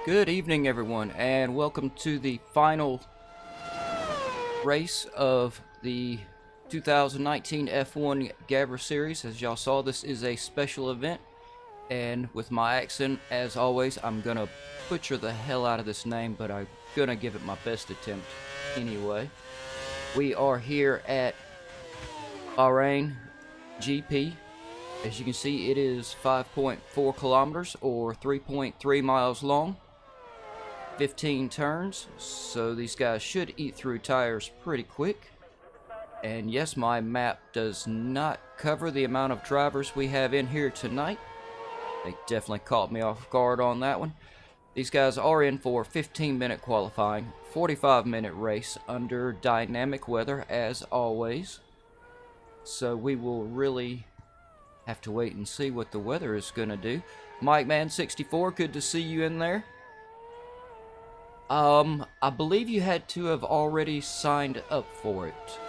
Good evening, everyone, and welcome to the final race of the 2019 F1 GAVRA series. As y'all saw, this is a special event, and with my accent, as always, I'm gonna butcher the hell out of this name, but I'm gonna give it my best attempt anyway. We are here at Bahrain GP. As you can see, it is 5.4 kilometers or 3.3 miles long. 15 turns, so these guys should eat through tires pretty quick. And yes, my map does not cover the amount of drivers we have in here tonight. They definitely caught me off guard on that one. These guys are in for 15-minute qualifying, 45-minute race under dynamic weather as always. So we will really have to wait and see what the weather is going to do. Mike Man 64, good to see you in there. I believe you had to have already signed up for it.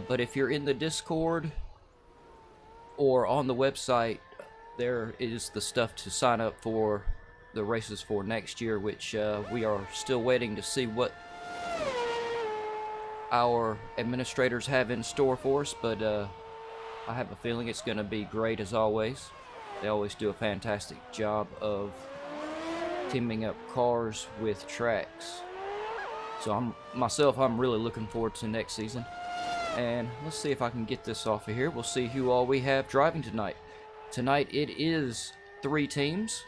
But if you're in the Discord or on the website, there is the stuff to sign up for the races for next year, which we are still waiting to see what our administrators have in store for us, but I have a feeling it's going to be great as always. They always do a fantastic job of teaming up cars with tracks. So I'm really looking forward to next season. And let's see if I can get this off of here. We'll see who all we have driving tonight. Tonight it is 3 teams,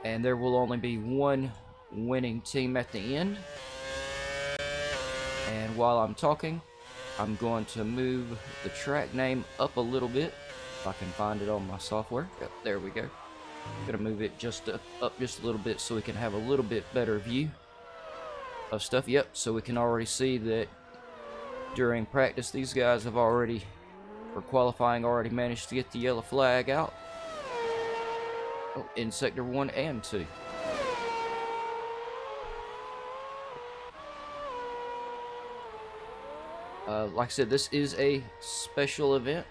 and there will only be one winning team at the end. And while I'm talking, I'm going to move the track name up a little bit, if I can find it on my software. Yep, there we go. I'm gonna move it just up just a little bit so we can have a little bit better view of stuff. Yep, so we can already see that during practice these guys have already, for qualifying, already managed to get the yellow flag out. Oh, in sector 1 and 2. Like I said, this is a special event,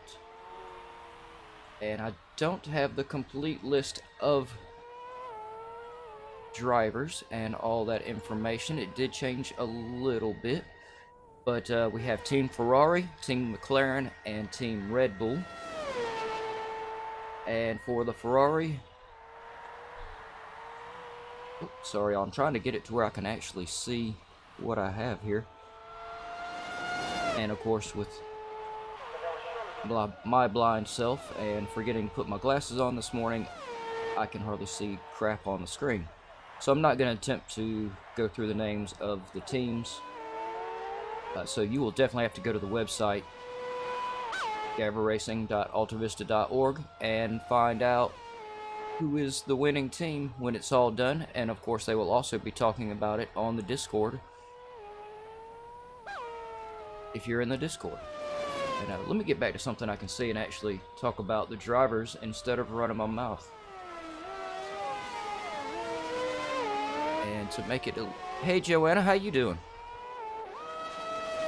and I don't have the complete list of drivers and all that information. It did change a little bit, but we have Team Ferrari, Team McLaren, and Team Red Bull. And for the Ferrari, sorry, I'm trying to get it to where I can actually see what I have here. And of course, with my blind self and forgetting to put my glasses on this morning, I can hardly see crap on the screen. So I'm not going to attempt to go through the names of the teams. So you will definitely have to go to the website, gavraracing.altavista.org, and find out who is the winning team when it's all done. And of course, they will also be talking about it on the Discord, if you're in the Discord. And let me get back to something I can see and actually talk about the drivers instead of running my mouth. And to make it hey Joanna, how you doing?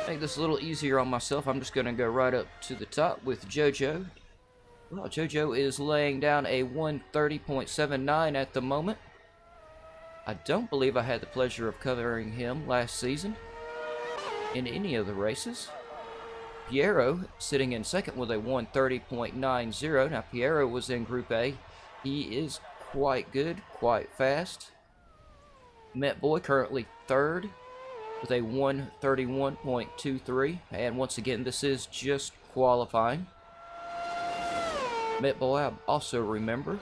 Make this a little easier on myself, I'm just gonna go right up to the top with JoJo. Well, JoJo is laying down a 130.79 at the moment. I don't believe I had the pleasure of covering him last season in any of the races. Piero sitting in second with a 130.90. Now Piero was in Group A. He is quite good, quite fast. Met Boy currently third with a 131.23. And once again, this is just qualifying. Met Boy, I also remember,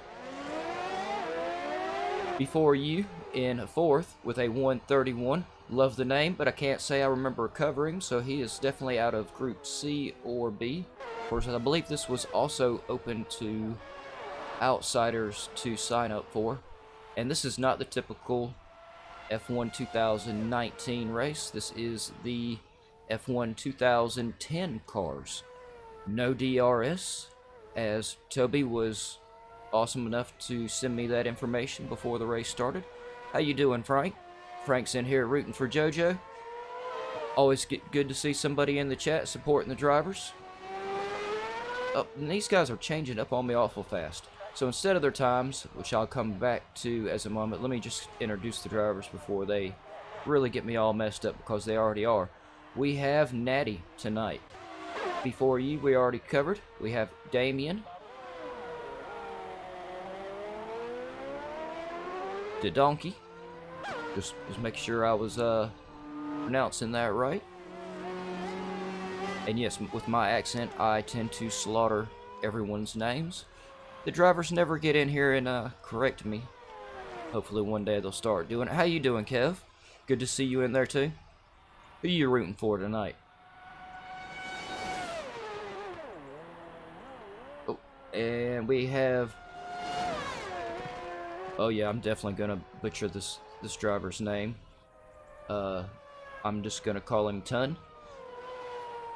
before you in fourth with a 131. Love the name, but I can't say I remember covering, so he is definitely out of Group C or B. Of course, I believe this was also open to outsiders to sign up for. And this is not the typical F1 2019 race. This is the F1 2010 cars. No DRS, as Toby was awesome enough to send me that information before the race started. How you doing, Frank? Frank's in here rooting for JoJo. Always good to see somebody in the chat supporting the drivers. Oh, and these guys are changing up on me awful fast. So instead of their times, which I'll come back to as a moment, let me just introduce the drivers before they really get me all messed up, because they already are. We have Natty tonight. Before you, we already covered. We have Damien, the donkey. Just make sure I was pronouncing that right. And yes, with my accent, I tend to slaughter everyone's names. The drivers never get in here and correct me. Hopefully one day they'll start doing it. How you doing, Kev? Good to see you in there too. Who are you rooting for tonight? Oh, and we have... Oh yeah, I'm definitely gonna butcher this driver's name. I'm just gonna call him Tun,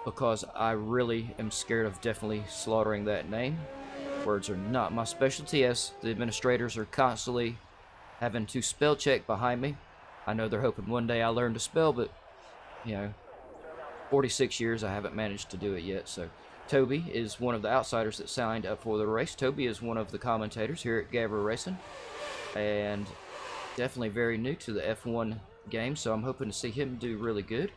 because I really am scared of definitely slaughtering that name. Words are not my specialty, as the administrators are constantly having to spell check behind me. I know they're hoping one day I learn to spell, but, you know, 46 years I haven't managed to do it yet. So Toby is one of the outsiders that signed up for the race. Toby is one of the commentators here at GAVRA Racing, and definitely very new to the F1 game, so I'm hoping to see him do really good.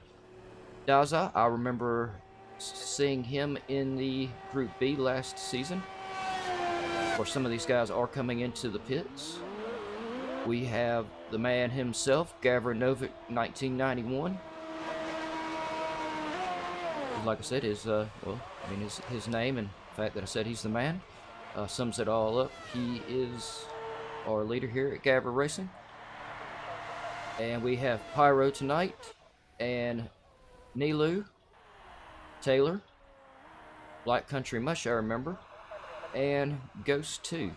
Daza, I remember seeing him in the Group B last season, where some of these guys are coming into the pits. We have the man himself, Gavra Novic 1991. Like I said, his name and the fact that I said he's the man sums it all up. He is our leader here at GAVRA Racing. And we have Pyro tonight, and Nilu, Taylor, Black Country Mush, I remember, and Ghost 2.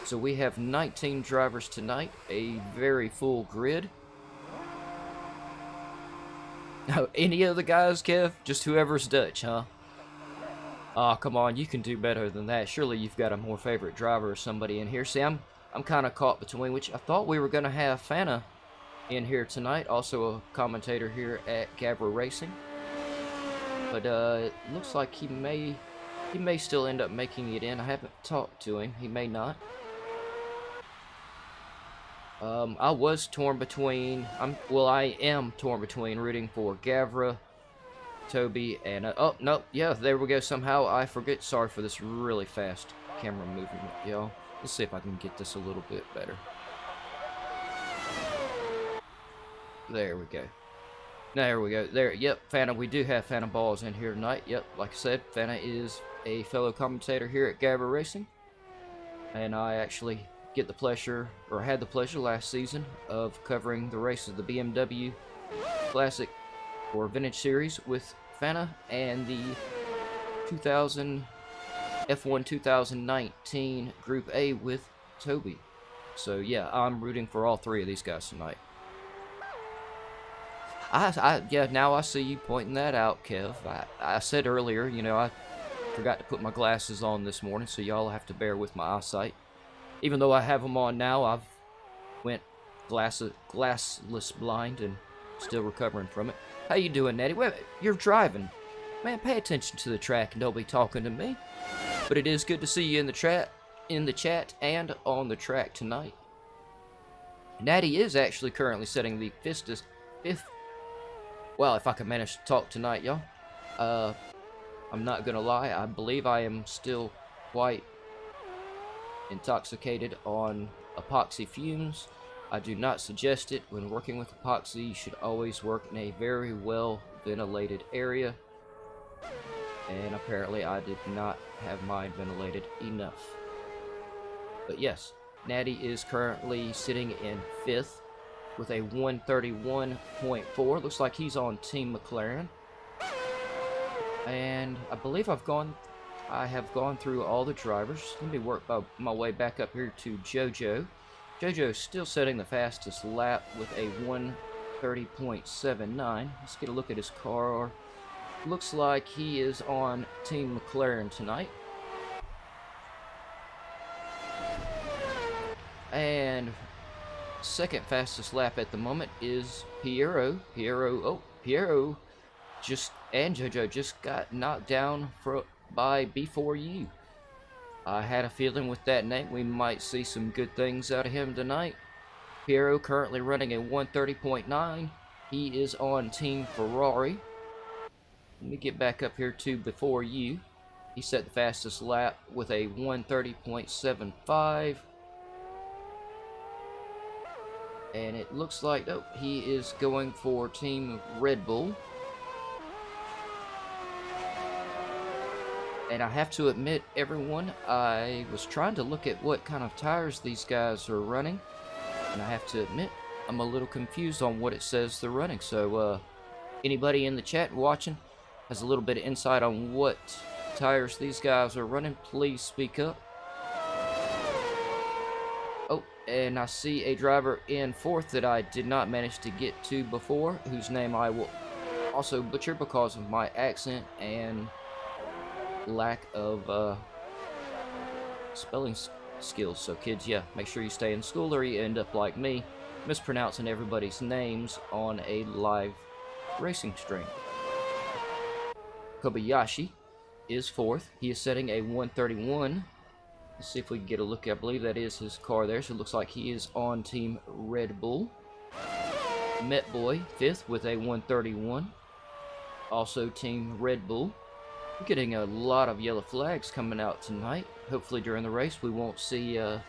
So we have 19 drivers tonight, a very full grid. Now, any of the guys, Kev? Just whoever's Dutch, huh? Aw, come on, you can do better than that. Surely you've got a more favorite driver or somebody in here. See, I'm kind of caught between, which I thought we were going to have Fana in here tonight, also a commentator here at GAVRA Racing. But it looks like he may still end up making it in. I haven't talked to him. He may not. I was torn between. I am torn between rooting for Gavra, Toby, and oh no, yeah, there we go. Somehow I forget. Sorry for this really fast camera movement, y'all. Let's see if I can get this a little bit better. There we go. There we go. There. Yep, Fana. We do have Fana Balls in here tonight. Yep, like I said, Fana is a fellow commentator here at GAVRA Racing, and I actually had the pleasure last season of covering the race of the BMW Classic or Vintage Series with Fana, and the F1 2019 Group A with Toby. So yeah, I'm rooting for all three of these guys tonight. Yeah, now I see you pointing that out, Kev. I said earlier, you know, I forgot to put my glasses on this morning, so y'all have to bear with my eyesight. Even though I have them on now, I've went glassless blind and still recovering from it. How you doing, Natty? Wait, you're driving. Man, pay attention to the track and don't be talking to me. But it is good to see you in the chat and on the track tonight. Natty is actually currently setting the fifth. Well, if I can manage to talk tonight, y'all. I'm not gonna lie, I believe I am still quite intoxicated on epoxy fumes. I do not suggest it. When working with epoxy, you should always work in a very well ventilated area. And apparently I did not have mine ventilated enough. But yes, Natty is currently sitting in 5th with a 131.4. Looks like he's on Team McLaren. And I believe I have gone through all the drivers. Let me work my way back up here to Jojo. Jojo's still setting the fastest lap with a 130.79. Let's get a look at his car. Looks like he is on Team McLaren tonight. And second fastest lap at the moment is Piero. Piero and Jojo just got knocked down by before you. I had a feeling with that name we might see some good things out of him tonight. Piero currently running a 130.9. He is on Team Ferrari. Let me get back up here to before you. He set the fastest lap with a 130.75. And it looks like, oh, he is going for Team Red Bull. And I have to admit, everyone, I was trying to look at what kind of tires these guys are running. And I have to admit, I'm a little confused on what it says they're running. So, anybody in the chat watching has a little bit of insight on what tires these guys are running, please speak up. Oh, and I see a driver in fourth that I did not manage to get to before, whose name I will also butcher because of my accent and lack of spelling skills. So kids, yeah, make sure you stay in school or you end up like me, mispronouncing everybody's names on a live racing stream. Kobayashi is fourth. He is setting a 131. Let's see if we can get a look. I believe that is his car there, so it looks like he is on Team Red Bull. Met Boy, fifth with a 131. Also Team Red Bull. We're getting a lot of yellow flags coming out tonight. Hopefully during the race we won't see a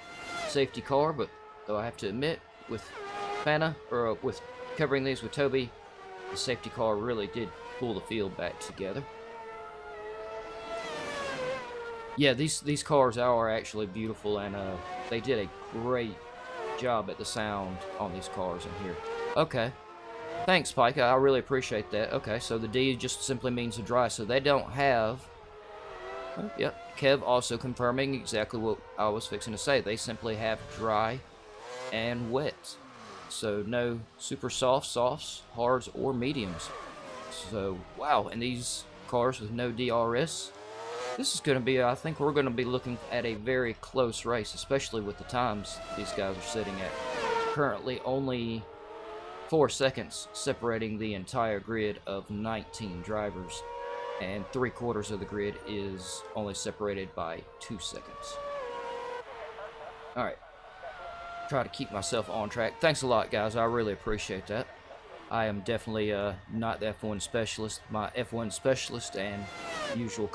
safety car, but though I have to admit, with Fana, or with covering these with Toby, the safety car really did pull the field back together. Yeah, these cars are actually beautiful, and they did a great job at the sound on these cars in here. Okay. Thanks, Pike. I really appreciate that. Okay, so the D just simply means to dry, so they don't have... Oh, yep, Kev also confirming exactly what I was fixing to say. They simply have dry and wet. So no super softs, hards, or mediums. So, wow, and these cars with no DRS... This is going to be, I think we're going to be looking at a very close race, especially with the times these guys are sitting at. Currently only 4 seconds separating the entire grid of 19 drivers, and 3/4 of the grid is only separated by 2 seconds. Alright, try to keep myself on track. Thanks a lot, guys. I really appreciate that. I am definitely not the F1 specialist. My F1 specialist and usual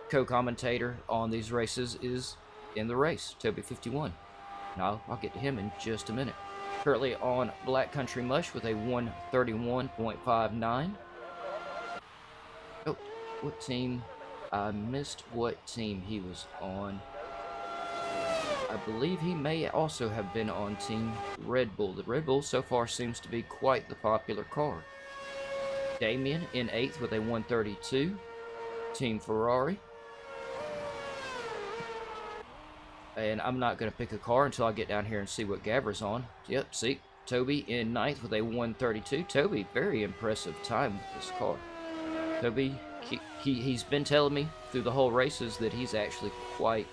co-commentator on these races is in the race, Toby51. Now, I'll get to him in just a minute. Currently on Black Country Mush with a 131.59. Oh, what team? I missed what team he was on. I believe he may also have been on Team Red Bull. The Red Bull so far seems to be quite the popular car. Damien in 8th with a 132. Team Ferrari. And I'm not going to pick a car until I get down here and see what Gavra's on. Yep, see, Toby in 9th with a 132. Toby, very impressive time with this car. Toby, he's been telling me through the whole races that he's actually quite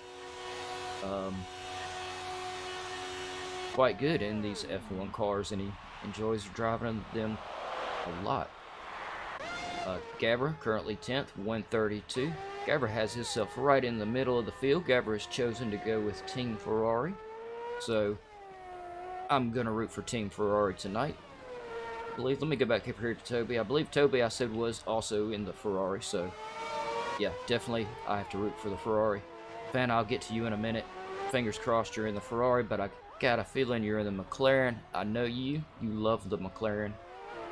good in these F1 cars, and he enjoys driving them a lot. Gavra, currently 10th, 132. Gavra has himself right in the middle of the field. Gavra has chosen to go with Team Ferrari. So, I'm going to root for Team Ferrari tonight. Let me go back up here to Toby. I believe Toby, I said, was also in the Ferrari. So, yeah, definitely I have to root for the Ferrari. Fan, I'll get to you in a minute. Fingers crossed you're in the Ferrari, but I got a feeling you're in the McLaren. I know you love the McLaren.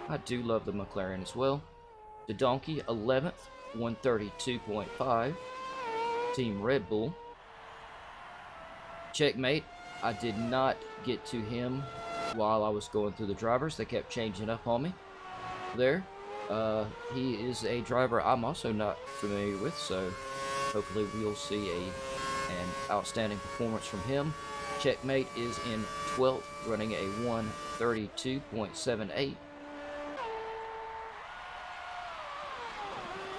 I do love the McLaren as well. The Donkey, 11th, 132.5. Team Red Bull. Checkmate, I did not get to him while I was going through the drivers. They kept changing up on me. There. He is a driver I'm also not familiar with, so hopefully we'll see an outstanding performance from him. Checkmate is in 12th, running a 132.78.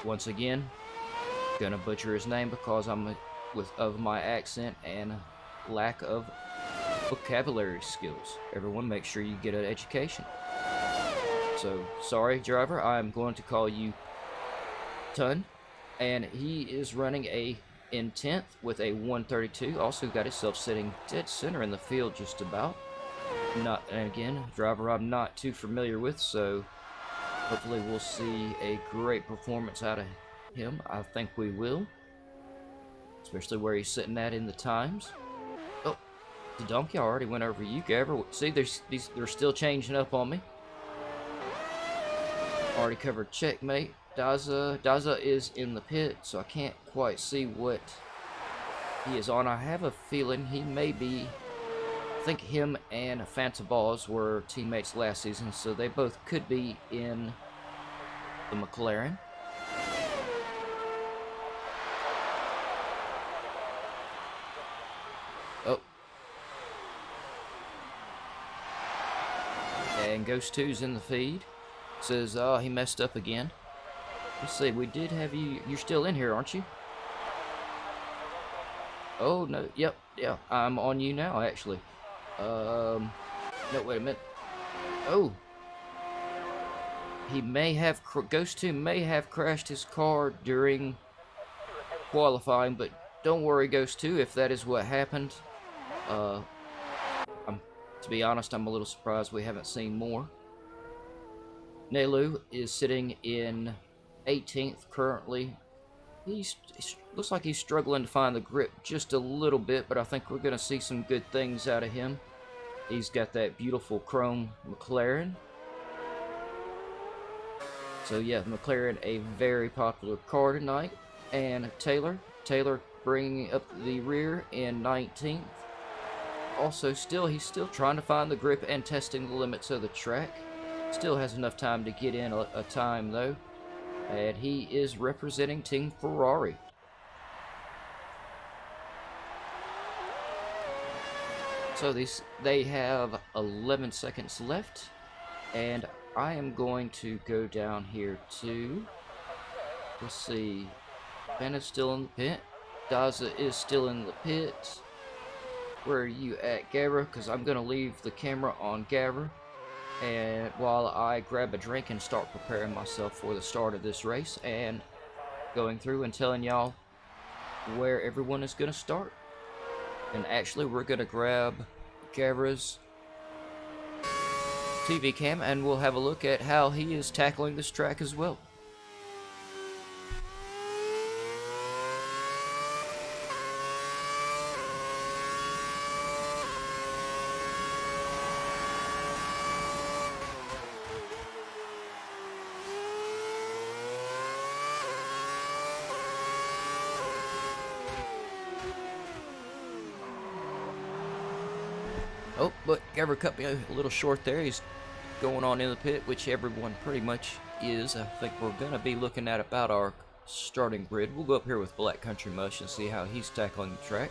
Once again, gonna butcher his name because of my accent and lack of vocabulary skills. Everyone, make sure you get an education. So, sorry, driver, I'm going to call you Tun, and he is running a in 10th with a 132. Also got himself sitting dead center in the field just about. Not, and again, a driver I'm not too familiar with, so hopefully we'll see a great performance out of him. I think we will, especially where he's sitting at in the times. Oh, the donkey already went over you, Gavra. See, they're still changing up on me. Already covered checkmate. Daza is in the pit, so I can't quite see what he is on. I have a feeling he may be. I think him and Fanta Balls were teammates last season, so they both could be in the McLaren. Oh. And Ghost 2's in the feed. Says, oh, he messed up again. Let's see, we did have you. You're still in here, aren't you? Oh, no. Yep, yeah. I'm on you now, actually. No, wait a minute. Oh. He may have, Ghost 2 may have crashed his car during qualifying, but don't worry, Ghost 2, if that is what happened. To be honest, I'm a little surprised we haven't seen more. Nelu is sitting in 18th currently. He looks like he's struggling to find the grip just a little bit, but I think we're going to see some good things out of him. He's got that beautiful chrome McLaren. So yeah, McLaren, a very popular car tonight. And Taylor bringing up the rear in 19th. Also, he's still trying to find the grip and testing the limits of the track. Still has enough time to get in a time though. And he is representing Team Ferrari. So they have 11 seconds left, and I am going to go down here to, let's see, Ben is still in the pit, Daza is still in the pit. Where are you at, Gavra? Because I'm going to leave the camera on Gavra, and while I grab a drink and start preparing myself for the start of this race and going through and telling y'all where everyone is going to start. And actually, we're going to grab Gavra's TV cam and we'll have a look at how he is tackling this track as well. Oh, but Gavra cut me a little short there. He's going on in the pit, which everyone pretty much is. I think we're going to be looking at about our starting grid. We'll go up here with Black Country Mush and see how he's tackling the track.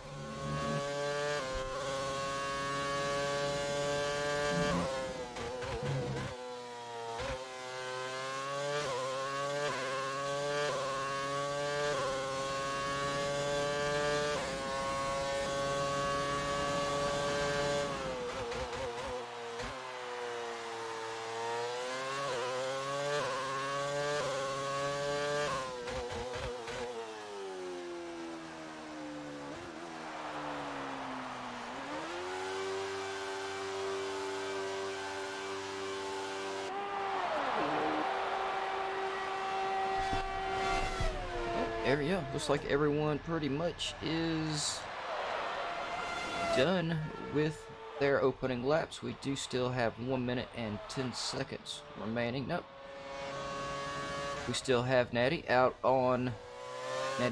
There we go. Looks like everyone pretty much is done with their opening laps. We do still have 1 minute and 10 seconds remaining. Nope. We still have Natty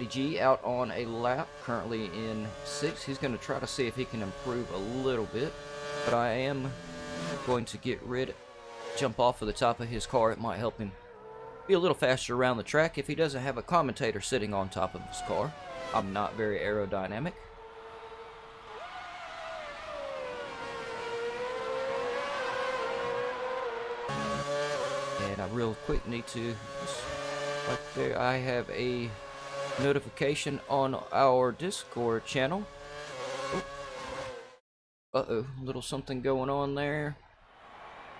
G out on a lap, currently in 6th. He's going to try to see if he can improve a little bit, but I am going to jump off of the top of his car. It might help him be a little faster around the track if he doesn't have a commentator sitting on top of his car. I'm not very aerodynamic. And I real quick need to, like there, I have a notification on our Discord channel. Uh-oh, a little something going on there.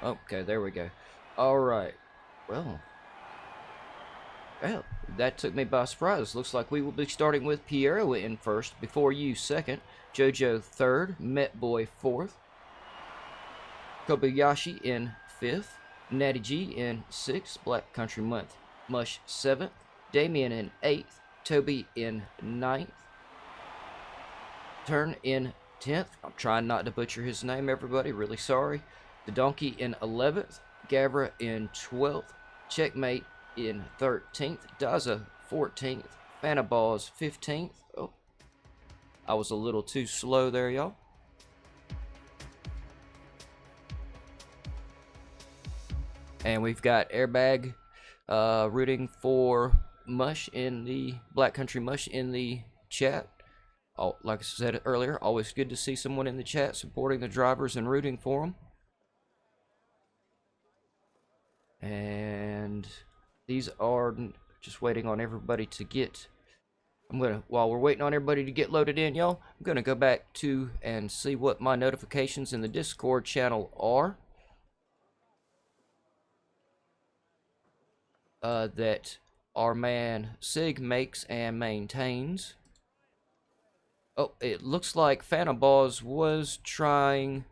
Okay, there we go. Alright, well, Well, that took me by surprise. Looks like we will be starting with Piero in first, Before You second, Jojo third, Met Boy fourth, Kobayashi in fifth, Natty G in sixth, Black Country Mush seventh, Damien in eighth, Toby in ninth, Turn in 10th. I'm trying not to butcher his name, everybody. Really sorry. The Donkey in 11th. Gavra in 12th. Checkmate in 13th. Daza 14th. Fanabaz 15th. Oh, I was a little too slow there, y'all. And we've got Airbag rooting for Mush in the Black Country Mush in the chat. Like I said earlier, always good to see someone in the chat supporting the drivers and rooting for them. And these are just waiting on everybody to get. While we're waiting on everybody to get loaded in, y'all, I'm gonna go back to and see what my notifications in the Discord channel are. That our man Sig makes and maintains. Oh, it looks like Fanabaz was trying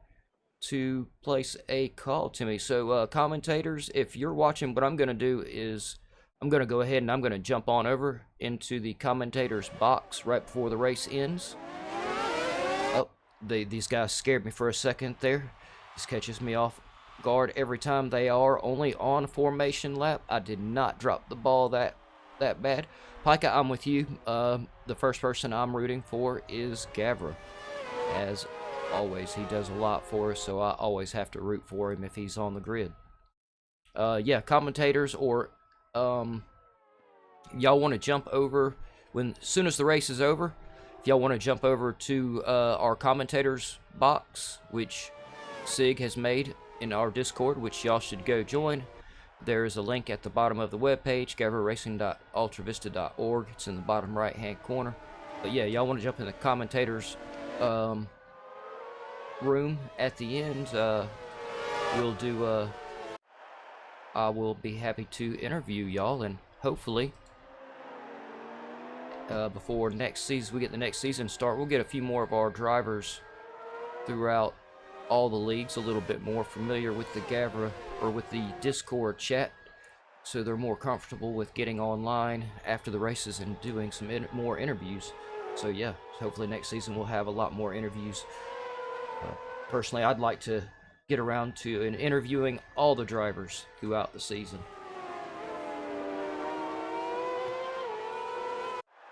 to place a call to me. So, commentators, if you're watching, what I'm going to do is I'm going to go ahead and I'm going to jump on over into the commentators box right before the race ends. Oh, these guys scared me for a second there. This catches me off guard every time. They are only on formation lap. I did not drop the ball that bad. Pika, I'm with you. The first person I'm rooting for is Gavra. As always, he does a lot for us, so I always have to root for him if he's on the grid. Yeah, commentators, or y'all want to jump over as soon as the race is over. If y'all want to jump over to our commentators box, which Sig has made in our Discord, which y'all should go join. There is a link at the bottom of the webpage, gavraracing.ultravista.org. It's in the bottom right-hand corner. But yeah, y'all want to jump in the commentators room at the end. I will be happy to interview y'all, and hopefully before next season, we get the next season start, we'll get a few more of our drivers throughout all the leagues a little bit more familiar with the Gavra, or with the Discord chat, so they're more comfortable with getting online after the races and doing some more interviews. So yeah, hopefully next season we'll have a lot more interviews. Personally, I'd like to get around to interviewing all the drivers throughout the season.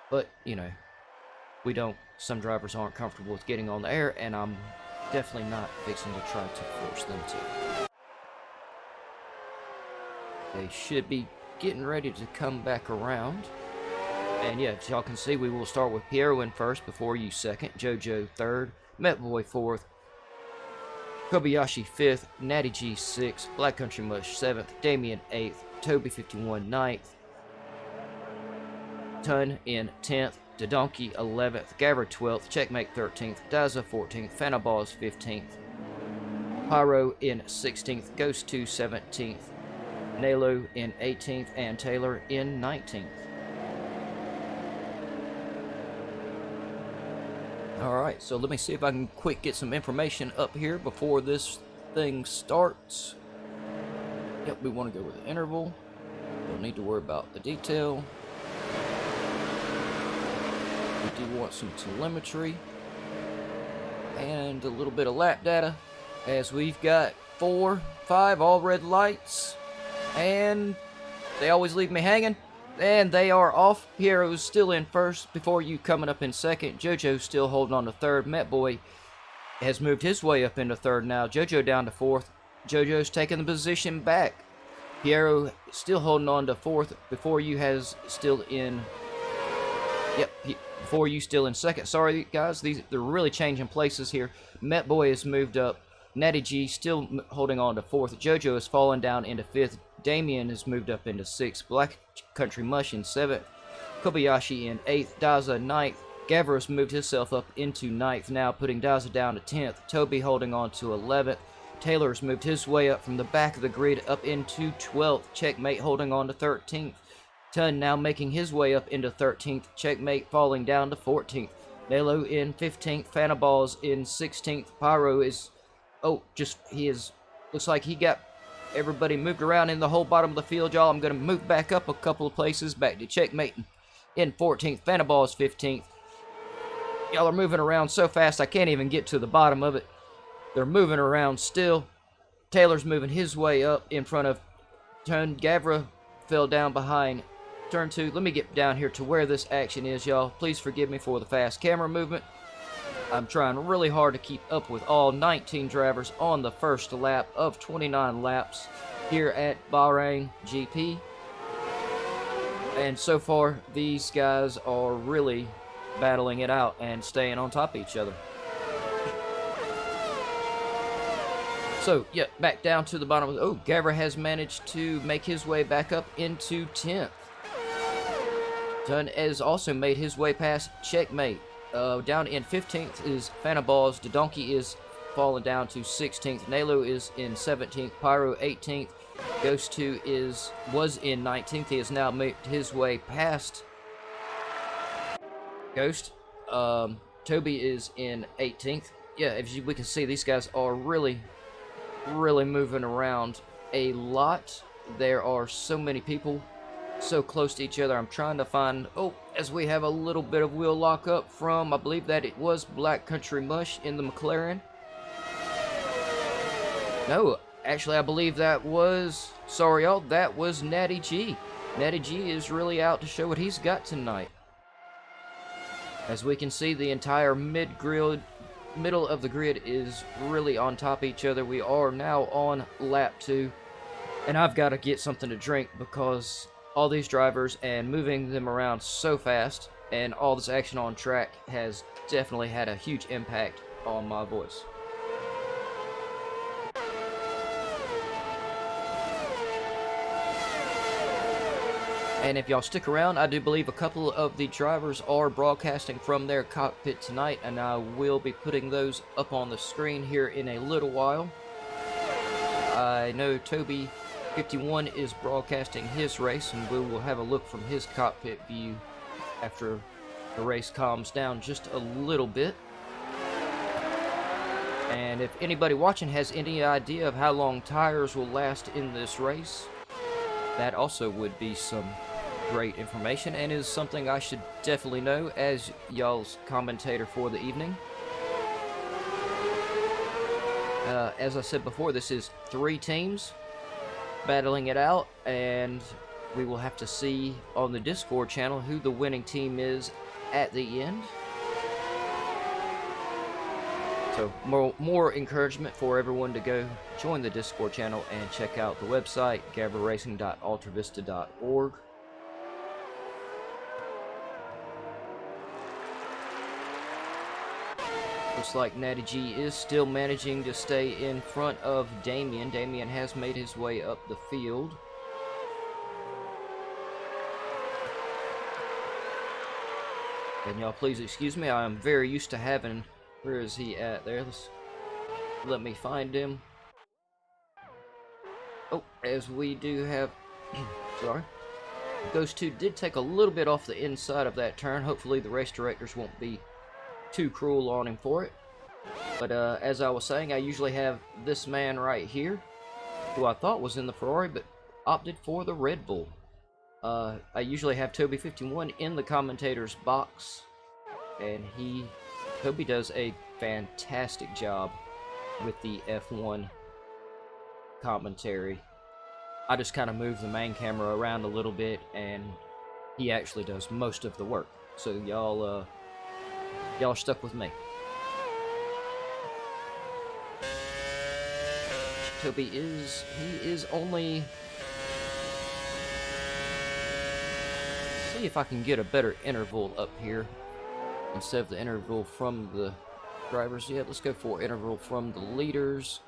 But, you know, some drivers aren't comfortable with getting on the air, and I'm definitely not fixing to try to force them to. They should be getting ready to come back around. And yeah, as y'all can see, we will start with Piero in first, Before You second, Jojo third, Met Boy fourth, Kobayashi fifth, Natty G sixth, Black Country Mush seventh, Damien eighth, Toby 51 ninth, Ton in 10th, Donkey 11th, Gavra 12th, Checkmate 13th, Daza 14th, Fanabaz 15th, Pyro in 16th, Ghost 2 17th, Nalo in 18th, and Taylor in 19th. Alright, so let me see if I can quick get some information up here before this thing starts. Yep, we want to go with the interval. Don't need to worry about the detail. We do want some telemetry and a little bit of lap data, as we've got 4, 5 all red lights, and they always leave me hanging, and they are off. Piero's still in first, Before You coming up in second, Jojo's still holding on to third, Met Boy has moved his way up into third now, Jojo down to fourth, Jojo's taking the position back, Piero still holding on to fourth, Before You has still in, Before You still in second. Sorry guys, they're really changing places here. Met Boy has moved up, Natty G still holding on to fourth, Jojo has fallen down into fifth, Damien has moved up into sixth, Black Country Mush in seventh, Kobayashi in eighth, Daza ninth, Gavra has moved himself up into ninth now, putting Daza down to 10th, Toby holding on to 11th, Taylor has moved his way up from the back of the grid up into 12th, Checkmate holding on to 13th, Tun now making his way up into 13th. Checkmate falling down to 14th. Nelo in 15th. Fanaball's in 16th. Pyro is... Oh, looks like he got everybody moved around in the whole bottom of the field, y'all. I'm going to move back up a couple of places. Back to Checkmate in 14th. Fanaball is 15th. Y'all are moving around so fast I can't even get to the bottom of it. They're moving around still. Taylor's moving his way up in front of Tun. Gavra fell down behind turn 2. Let me get down here to where this action is, y'all. Please forgive me for the fast camera movement. I'm trying really hard to keep up with all 19 drivers on the first lap of 29 laps here at Bahrain GP. And so far, these guys are really battling it out and staying on top of each other. So, yeah, back down to the bottom of the... Oh, Gavra has managed to make his way back up into 10th. Tun has also made his way past Checkmate. Down in 15th is Fanaballs. Dodonkey is falling down to 16th. Nalo is in 17th. Pyro 18th. Ghost 2 was in 19th. He has now made his way past Ghost. Toby is in 18th. Yeah, as we can see, these guys are really moving around a lot. There are so many people so close to each other. I'm trying to find... Oh, as we have a little bit of wheel lockup from, I believe that it was Black Country Mush in the McLaren. No, actually, I believe that was... Sorry, y'all, that was Natty G. Natty G is really out to show what he's got tonight. As we can see, the entire middle of the grid is really on top of each other. We are now on lap 2. And I've got to get something to drink because all these drivers and moving them around so fast and all this action on track has definitely had a huge impact on my voice. And if y'all stick around, I do believe a couple of the drivers are broadcasting from their cockpit tonight, and I will be putting those up on the screen here in a little while. I know Toby 51 is broadcasting his race, and we will have a look from his cockpit view after the race calms down just a little bit. And if anybody watching has any idea of how long tires will last in this race, that also would be some great information and is something I should definitely know as y'all's commentator for the evening. As I said before, this is 3 teams battling it out, and we will have to see on the Discord channel who the winning team is at the end. So more encouragement for everyone to go join the Discord channel and check out the website gavraracing.altavista.org. Looks like Natty G is still managing to stay in front of Damien. Damien has made his way up the field. And y'all please excuse me, I am very used to having... Where is he at there? Let me find him. Oh, as we do have... Sorry. Ghost 2 did take a little bit off the inside of that turn. Hopefully the race directors won't be too cruel on him for it. But as I was saying, I usually have this man right here, who I thought was in the Ferrari, but opted for the Red Bull. I usually have Toby 51 in the commentator's box, and Toby does a fantastic job with the F1 commentary. I just kind of move the main camera around a little bit, and he actually does most of the work. So y'all are stuck with me. Toby is only... See if I can get a better interval up here instead of the interval from the drivers. Yeah, let's go for interval from the leaders.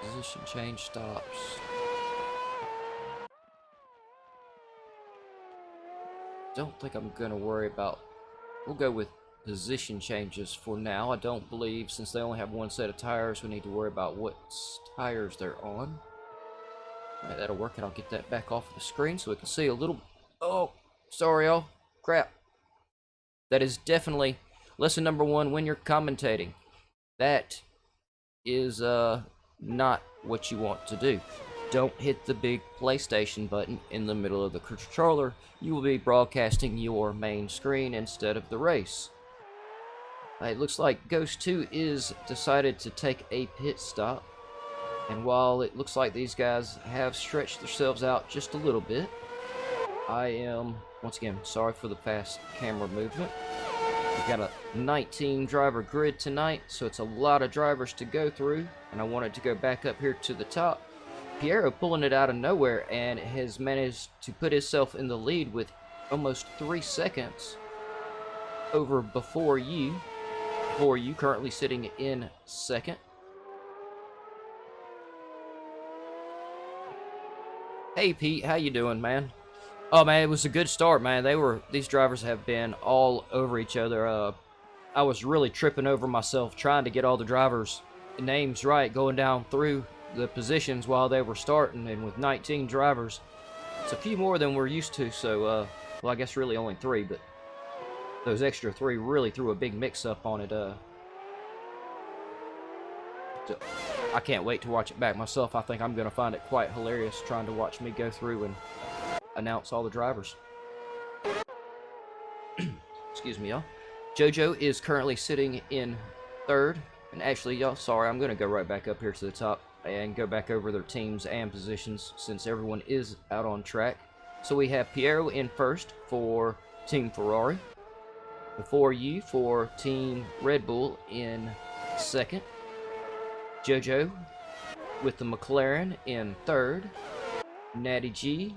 Position change stops. Don't think I'm gonna worry about... We'll go with position changes for now. I don't believe, since they only have one set of tires, we need to worry about what tires they're on. Alright, that'll work, and I'll get that back off of the screen so we can see a little... Oh, sorry, y'all. Crap. That is definitely lesson number 1 when you're commentating. That is not what you want to do. Don't hit the big PlayStation button in the middle of the controller. You will be broadcasting your main screen instead of the race. It looks like Ghost 2 is decided to take a pit stop. And while it looks like these guys have stretched themselves out just a little bit, I am, once again, sorry for the fast camera movement. We've got a 19 driver grid tonight, so it's a lot of drivers to go through, and I wanted to go back up here to the top. Piero pulling it out of nowhere and has managed to put himself in the lead with almost 3 seconds over Before You currently sitting in second. Hey Pete, how you doing, man? Oh man, it was a good start, man. These drivers have been all over each other. I was really tripping over myself trying to get all the drivers' names right, going down through the positions while they were starting, and with 19 drivers, it's a few more than we're used to. So, well, I guess really only 3, but those extra 3 really threw a big mix-up on it. So I can't wait to watch it back myself. I think I'm going to find it quite hilarious trying to watch me go through and announce all the drivers. Excuse me, y'all. JoJo is currently sitting in 3rd. And actually, y'all, sorry, I'm going to go right back up here to the top and go back over their teams and positions since everyone is out on track. So we have Piero in 1st for Team Ferrari. Before You for Team Red Bull in 2nd. JoJo with the McLaren in 3rd. Natty G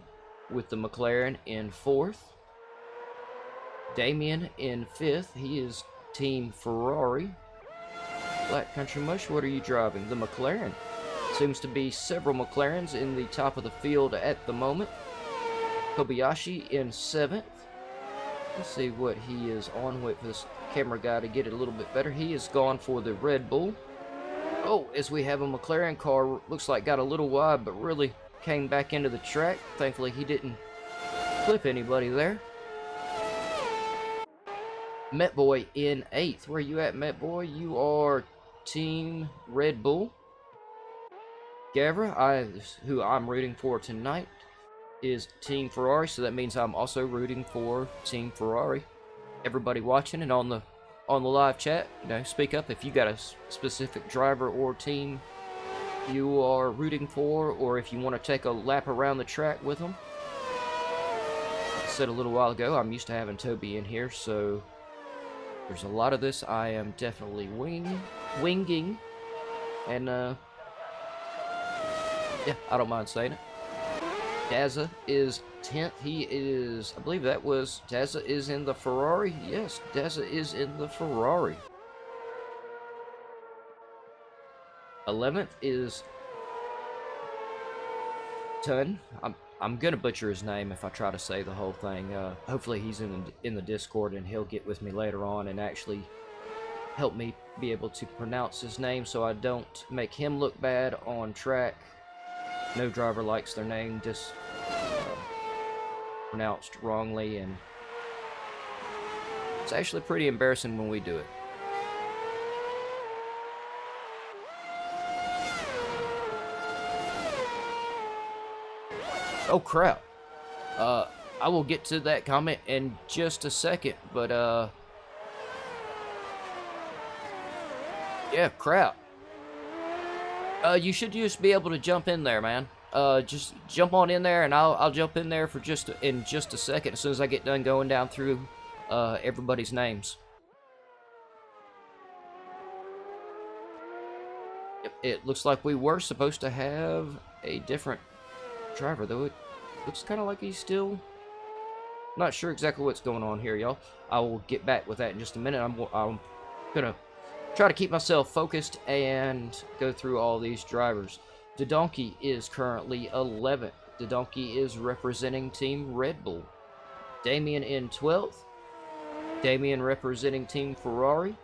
with the McLaren in 4th. Damien in 5th. He is Team Ferrari. Black Country Mush, what are you driving? The McLaren. Seems to be several McLarens in the top of the field at the moment. Kobayashi in 7th. Let's see what he is on. Wait for this camera guy to get it a little bit better. He is gone for the Red Bull. Oh, as we have a McLaren car, looks like got a little wide, but really came back into the track. Thankfully, he didn't clip anybody there. Met Boy in 8th. Where you at, Met Boy? You are Team Red Bull. Gavra, who I'm rooting for tonight, is Team Ferrari, so that means I'm also rooting for Team Ferrari. Everybody watching and on the live chat, speak up if you got a specific driver or team you are rooting for, or if you want to take a lap around the track with them. Like I said a little while ago, I'm used to having Toby in here, so there's a lot of this I am definitely winging, and yeah, I don't mind saying it. Dazza is 10th. He is, I believe that was, Dazza is in the Ferrari. Yes, Dazza is in the Ferrari. 11th is Tun. I'm gonna butcher his name if I try to say the whole thing. Hopefully he's in the Discord and he'll get with me later on and actually help me be able to pronounce his name so I don't make him look bad on track. No driver likes their name pronounced wrongly, and it's actually pretty embarrassing when we do it. Oh crap. I will get to that comment in just a second, but yeah, crap. You should just be able to jump in there, man. Just jump on in there, and I'll jump in there for just a second as soon as I get done going down through everybody's names. Yep, it looks like we were supposed to have a different driver, though it looks kind of like he's still not sure exactly what's going on here, y'all. I will get back with that in just a minute. I'm gonna try to keep myself focused and go through all these drivers. Donkey is currently 11th. Donkey is representing Team Red Bull. Damien in 12th. Damien representing Team Ferrari.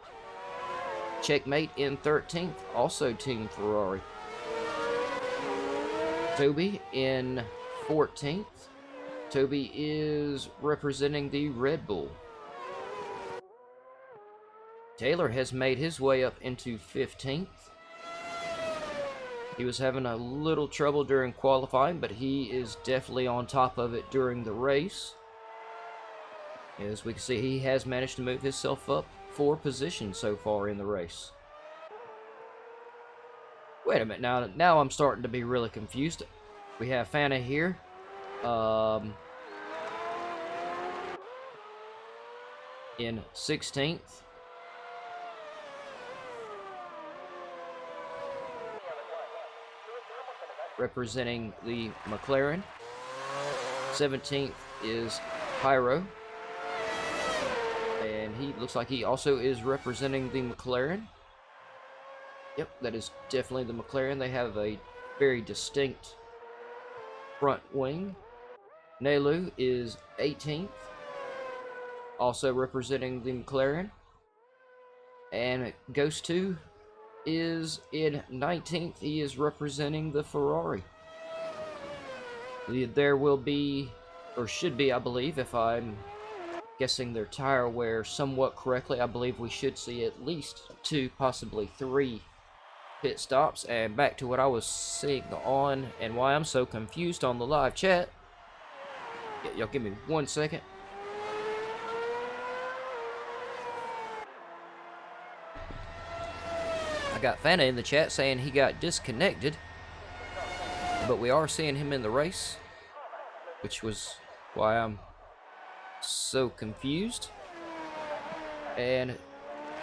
Checkmate in 13th, also Team Ferrari. Toby in 14th. Toby is representing the Red Bull. Taylor has made his way up into 15th. He was having a little trouble during qualifying, but he is definitely on top of it during the race. As we can see, he has managed to move himself up 4 positions so far in the race. Wait a minute, now I'm starting to be really confused. We have Fana here. In 16th. Representing the McLaren. 17th is Pyro. And he looks like he also is representing the McLaren. Yep, that is definitely the McLaren. They have a very distinct front wing. Nelu is 18th. Also representing the McLaren. And Ghost 2 is in 19th. He is representing the Ferrari. There will be, or should be, I believe, if I'm guessing their tire wear somewhat correctly, I believe we should see at least 2, possibly 3 pit stops. And back to what I was seeing on and why I'm so confused on the live chat. Y'all give me 1 second. I got Fana in the chat saying he got disconnected, but we are seeing him in the race, which was why I'm so confused. And of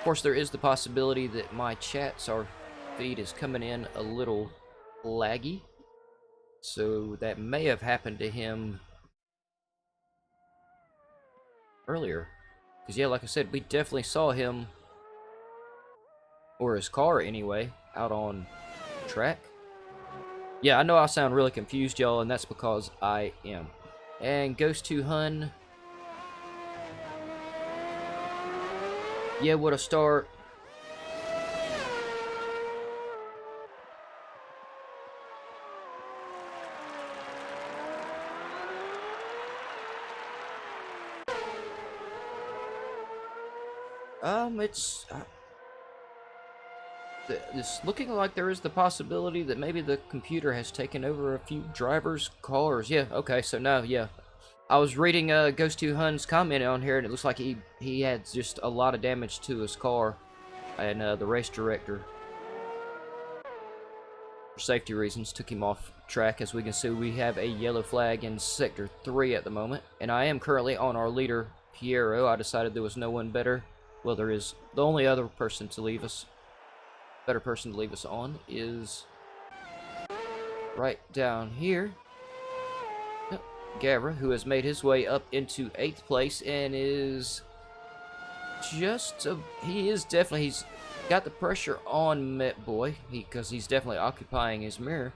course there is the possibility that my chats, our feed is coming in a little laggy, so that may have happened to him earlier, because yeah, like I said, we definitely saw him, or his car anyway, out on track. Yeah, I know I sound really confused, y'all, and that's because I am. And Ghost 2 Hun. Yeah, what a start. It's looking like there is the possibility that maybe the computer has taken over a few drivers' cars. Yeah, okay, so now, yeah. I was reading Ghost 2 Hun's comment on here, and it looks like he had just a lot of damage to his car, and the race director, for safety reasons, took him off track. As we can see, we have a yellow flag in Sector 3 at the moment, and I am currently on our leader, Piero. I decided there was no one better. Well, there is. The only other person to leave us, better person to leave us on, is right down here. Yep, Gavra, who has made his way up into 8th place and is just he's got the pressure on Met Boy, because he's definitely occupying his mirror,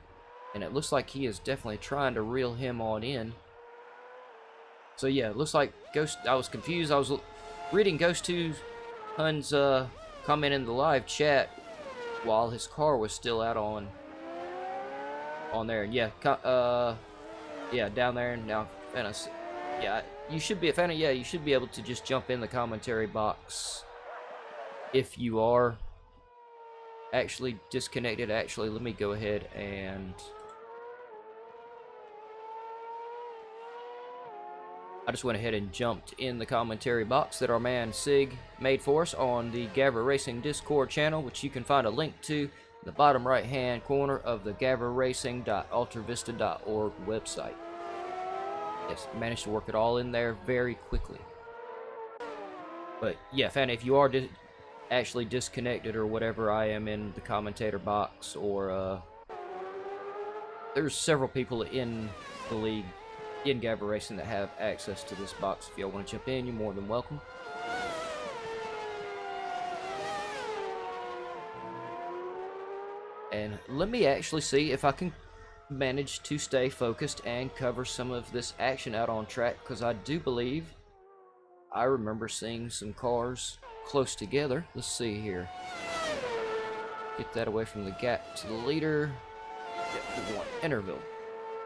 and it looks like he is definitely trying to reel him on in. So yeah, it looks like Ghost. I was confused. I was reading Ghost 2 Hun's comment in the live chat while his car was still out on there, and yeah, yeah, down there now. Yeah, you should be a fan of. Yeah, you should be able to just jump in the commentary box if you are actually disconnected. Actually, let me go ahead and I just went ahead and jumped in the commentary box that our man Sig made for us on the GAVRA Racing Discord channel, which you can find a link to in the bottom right hand corner of the gavraracing.ultravista.org website. Yes, managed to work it all in there very quickly. But yeah, Fanny, if you are actually disconnected or whatever, I am in the commentator box, or there's several people in the league in GAVRA Racing that have access to this box. If y'all want to jump in, you're more than welcome. And let me actually see if I can manage to stay focused and cover some of this action out on track, because I do believe I remember seeing some cars close together. Let's see here. Get that away from the gap to the leader. Yep, we want Interville.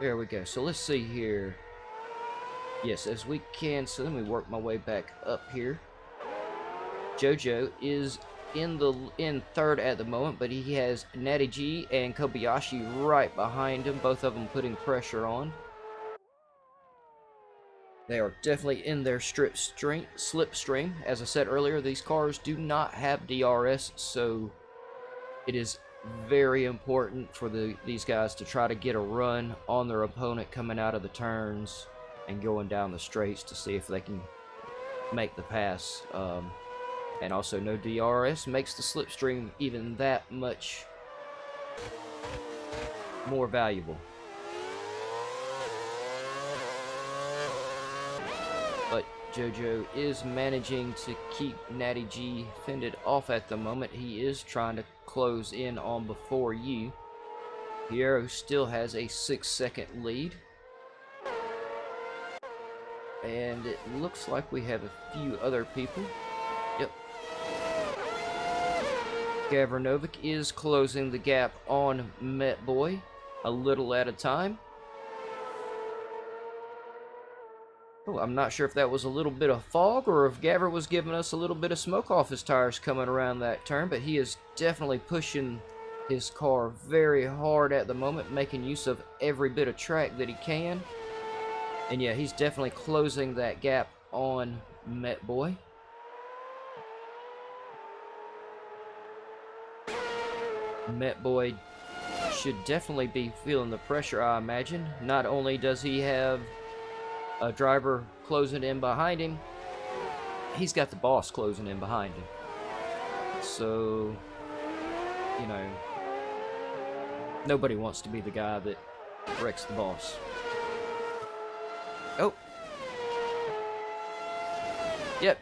There we go. So let's see here. Yes, as we can. So let me work my way back up here. Jojo is in third at the moment, but he has Natty G and Kobayashi right behind him, both of them putting pressure on. They are definitely in their slipstream. As I said earlier, these cars do not have DRS, so it is very important for these guys to try to get a run on their opponent coming out of the turns and going down the straights to see if they can make the pass. And also, no DRS makes the slipstream even that much more valuable. But Jojo is managing to keep Natty G fended off at the moment. He is trying to close in on before you. Piero still has a 6-second lead. And it looks like we have a few other people. Yep. Gavranovic is closing the gap on Met Boy a little at a time. Oh, I'm not sure if that was a little bit of fog or if Gavra was giving us a little bit of smoke off his tires coming around that turn, but he is definitely pushing his car very hard at the moment, making use of every bit of track that he can. And yeah, he's definitely closing that gap on Met Boy. Met Boy should definitely be feeling the pressure, I imagine. Not only does he have a driver closing in behind him, he's got the boss closing in behind him. So, you know, nobody wants to be the guy that wrecks the boss. Oh. Yep.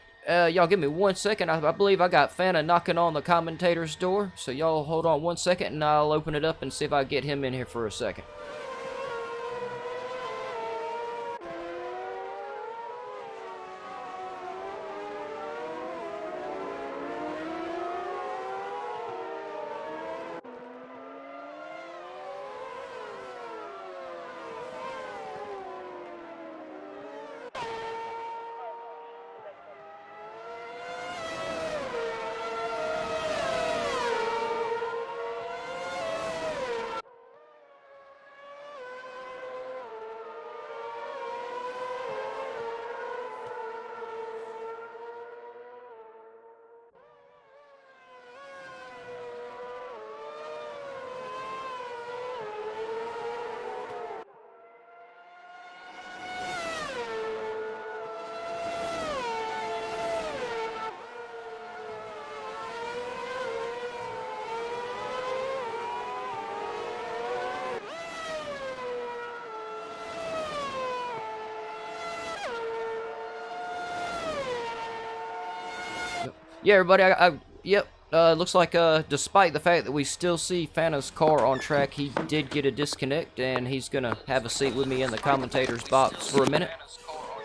Y'all give me 1 second. I believe I got Fanta knocking on the commentator's door. So y'all hold on 1 second and I'll open it up and see if I get him in here for a second. Yeah, everybody, yep, looks like, despite the fact that we still see Fanta's car on track, he did get a disconnect, and he's gonna have a seat with me in the commentator's box for a minute.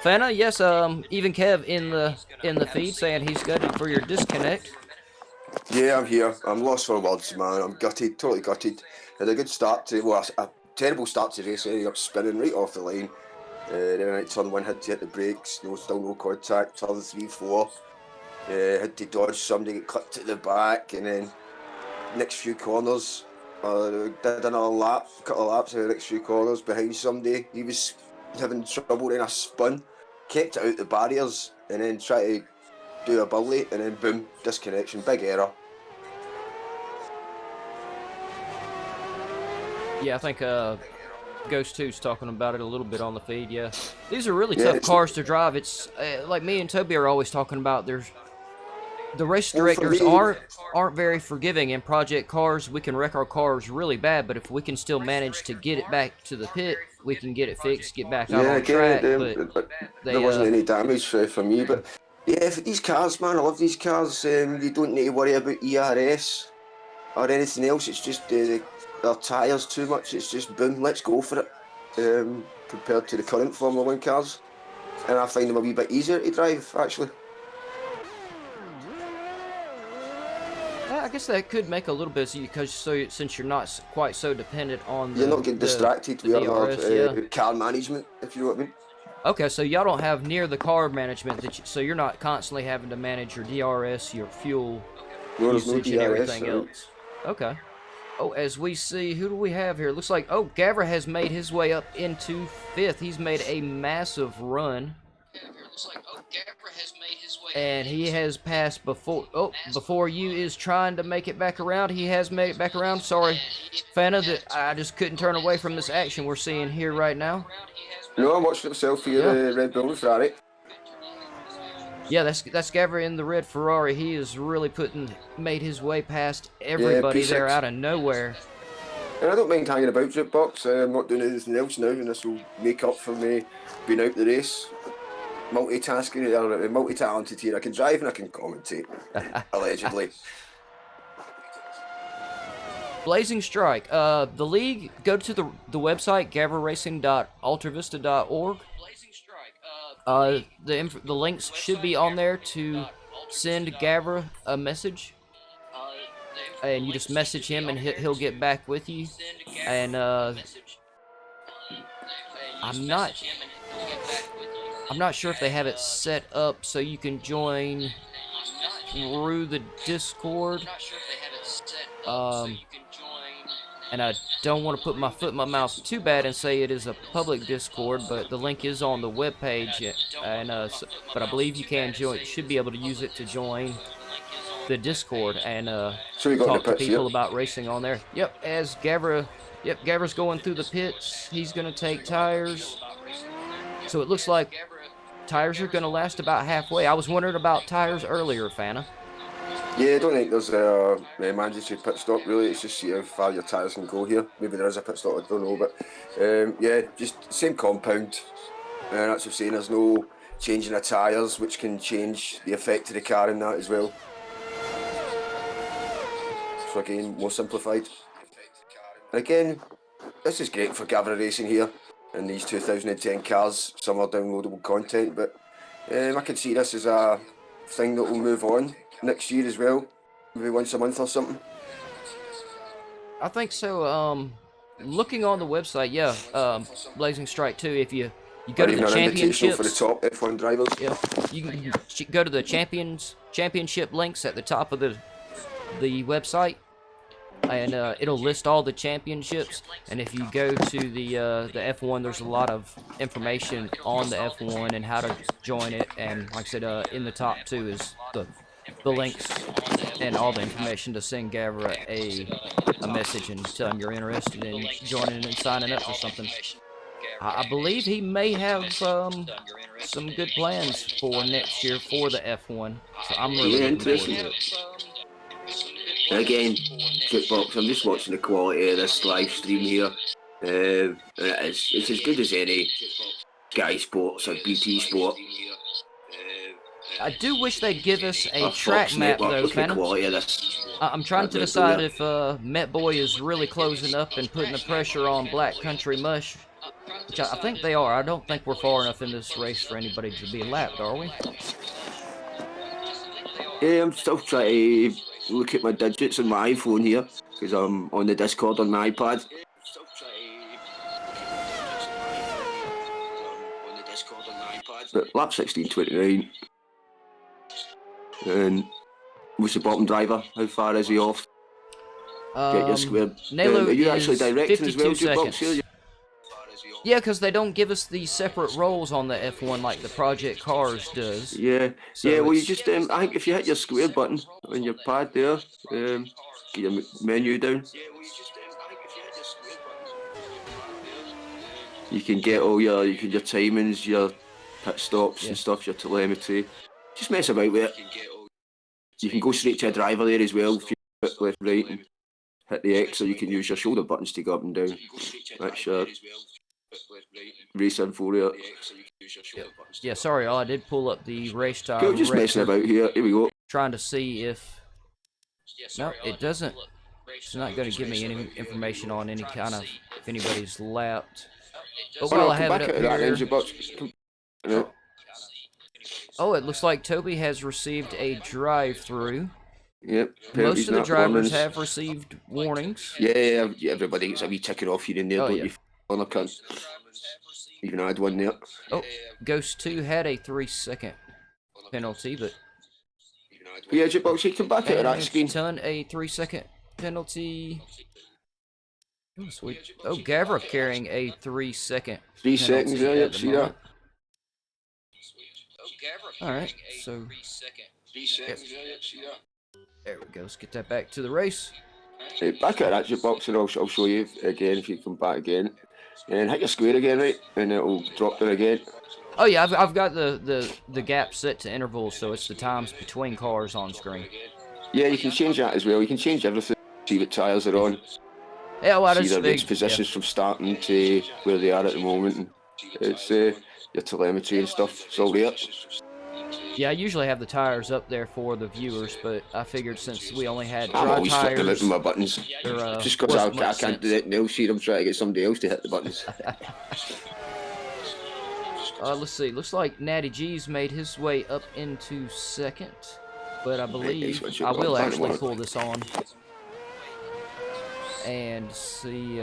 Fanta, yes, even Kev in the feed saying he's gutted for your disconnect. Yeah, I'm here. I'm lost for words, man. I'm gutted, totally gutted. Had a good start to, well, a terrible start to the race, ended up spinning right off the line. Then at turn one, had to hit the brakes, still no contact, turn 3, 4. Had to dodge somebody, get cut to the back, and then next few corners, did another lap, couple of laps in the next few corners behind somebody. He was having trouble, then I spun, kept it out the barriers, and then tried to do a bully, and then boom, disconnection, big error. Yeah, I think Ghost 2's talking about it a little bit on the feed, yeah. These are really tough cars to drive. It's like me and Toby are always talking about, the race directors aren't very forgiving in project cars. We can wreck our cars really bad, but if we can still manage to get it back to the pit, we can get it fixed, get back out on track. But there wasn't any damage for me, but yeah, for these cars, man, I love these cars. You don't need to worry about ERS or anything else. It's just their tyres too much. It's just boom, let's go for it. Compared to the current Formula 1 cars, and I find them a wee bit easier to drive, actually. I guess that could make a little bit because since you're not quite so dependent on You're not getting distracted with DRS, other car management, if you know what I mean. Okay, so y'all don't have near the car management so you're not constantly having to manage your DRS, your fuel No, there's no usage, and DRS. everything else. Okay. Oh, as we see, who do we have here? Looks like, oh, Gavra has made his way up into 5th. He's made a massive run. And he has passed before you is trying to make it back around. He has made it back around. Sorry, Fana, that I just couldn't turn away from this action we're seeing here right now. No, I'm watching it myself here, the Red Bull and Ferrari. Yeah, that's Gavra in the red Ferrari. He has really made his way past everybody there out of nowhere. And I don't mind hanging about Jukebox. I'm not doing anything else now, and this will make up for me being out the race. Multitasking, multi-talented here. I can drive and I can commentate, allegedly. Blazing Strike. The league, go to the website, gavraracing.altervista.org. The links should be on there to send Gavra a message. And you just message him and he'll get back with you. And I'm not sure if they have it set up so you can join through the Discord. And I don't want to put my foot in my mouth too bad and say it is a public Discord, but the link is on the webpage, and but I believe you can join. Should be able to use it to join the Discord and talk to people about racing on there. Yep, as Gavra's going through the pits. He's gonna take tires. So it looks like tires are gonna last about halfway. I was wondering about tires earlier, Fana. Yeah, I don't think there's a mandatory pit stop really. It's just see how far your tyres can go here. Maybe there is a pit stop, I don't know, but yeah, just same compound. And that's what I'm saying, there's no changing of tyres, which can change the effect of the car in that as well. So again, more simplified. And again, this is great for GAVRA Racing here in these 2010 cars. Some are downloadable content, but I can see this as a thing that will move on next year as well, maybe once a month or something. I think so. Looking on the website, yeah, Blazing Strike 2, if you go to the championships for the top F1 drivers. Yeah, you can go to the championship links at the top of the website, and it'll list all the championships. And if you go to the F1, there's a lot of information on the F1 and how to join it. And like I said, in the top too is the links and all the information to send Gavra a message and tell him you're interested in joining and signing up for something. I believe he may have some good plans for next year for the F1, so I'm really interested in it. Again, Jukebox, I'm just watching the quality of this live stream here. It's as good as any Sky Sports or BT Sport. I do wish they'd give us a track map, though, Phantom. I'm trying to decide if Met Boy is really closing up and putting the pressure on Black Country Mush, which I think they are. I don't think we're far enough in this race for anybody to be lapped, are we? Yeah, I'm still trying to look at my digits on my iPhone here, because I'm on the Discord on my iPad. But lap 16:29. And what's the bottom driver? How far is he off? Get your square. Nalo are you actually directing as well, Jukebox? Yeah, because they don't give us the separate roles on the F1 like the Project Cars does. Yeah, so yeah. Well, you just I think if you hit your square button on your pad there, get your menu down. You can get all your timings, your pit stops and stuff, your telemetry. Just mess about with it. You can go straight to a driver there as well if you hit left, right, and hit the X, or you can use your shoulder buttons to go up and down. That's your race info there. Yeah, sorry, I did pull up the race time. Cool, just messing about here. Here we go. Trying to see if. No, it doesn't. It's not going to give me any information on any kind of if anybody's lapped. But while I have it up here. Oh, it looks like Toby has received a drive-through. Yep. Most Penalties of the and that, drivers warnings. have received warnings. Yeah, everybody gets a wee ticker off here and there, Oh, don't yeah. you? On a cunt. Even I had one there. Oh, Ghost 2 had a 3-second penalty, but... Yeah, jukebox, you come back out of that screen. Ton a 3-second penalty. Oh, sweet. Oh, Gavra carrying a 3-second 3 penalty seconds there, at yep, the see moment. that? Alright, so... 3 seconds there, yep, see that? There we go, let's get that back to the race. Right, back out of that jukebox and I'll show you again if you come back again. And hit your square again, right? And it'll drop there again. Oh yeah, I've got the gap set to intervals, so it's the times between cars on screen. Yeah, you can change that as well. You can change everything. See what tyres are on. Yeah, well, See their race positions from starting to where they are at the moment. And it's your telemetry and stuff. It's all there. Yeah, I usually have the tires up there for the viewers, but I figured since we only had dry I'm always flicking them out tires, with my buttons. Just because I can't do it now, see, I'm trying to get somebody else to hit the buttons. Let's see. Looks like Natty G's made his way up into second, but I believe I will actually pull this on and see.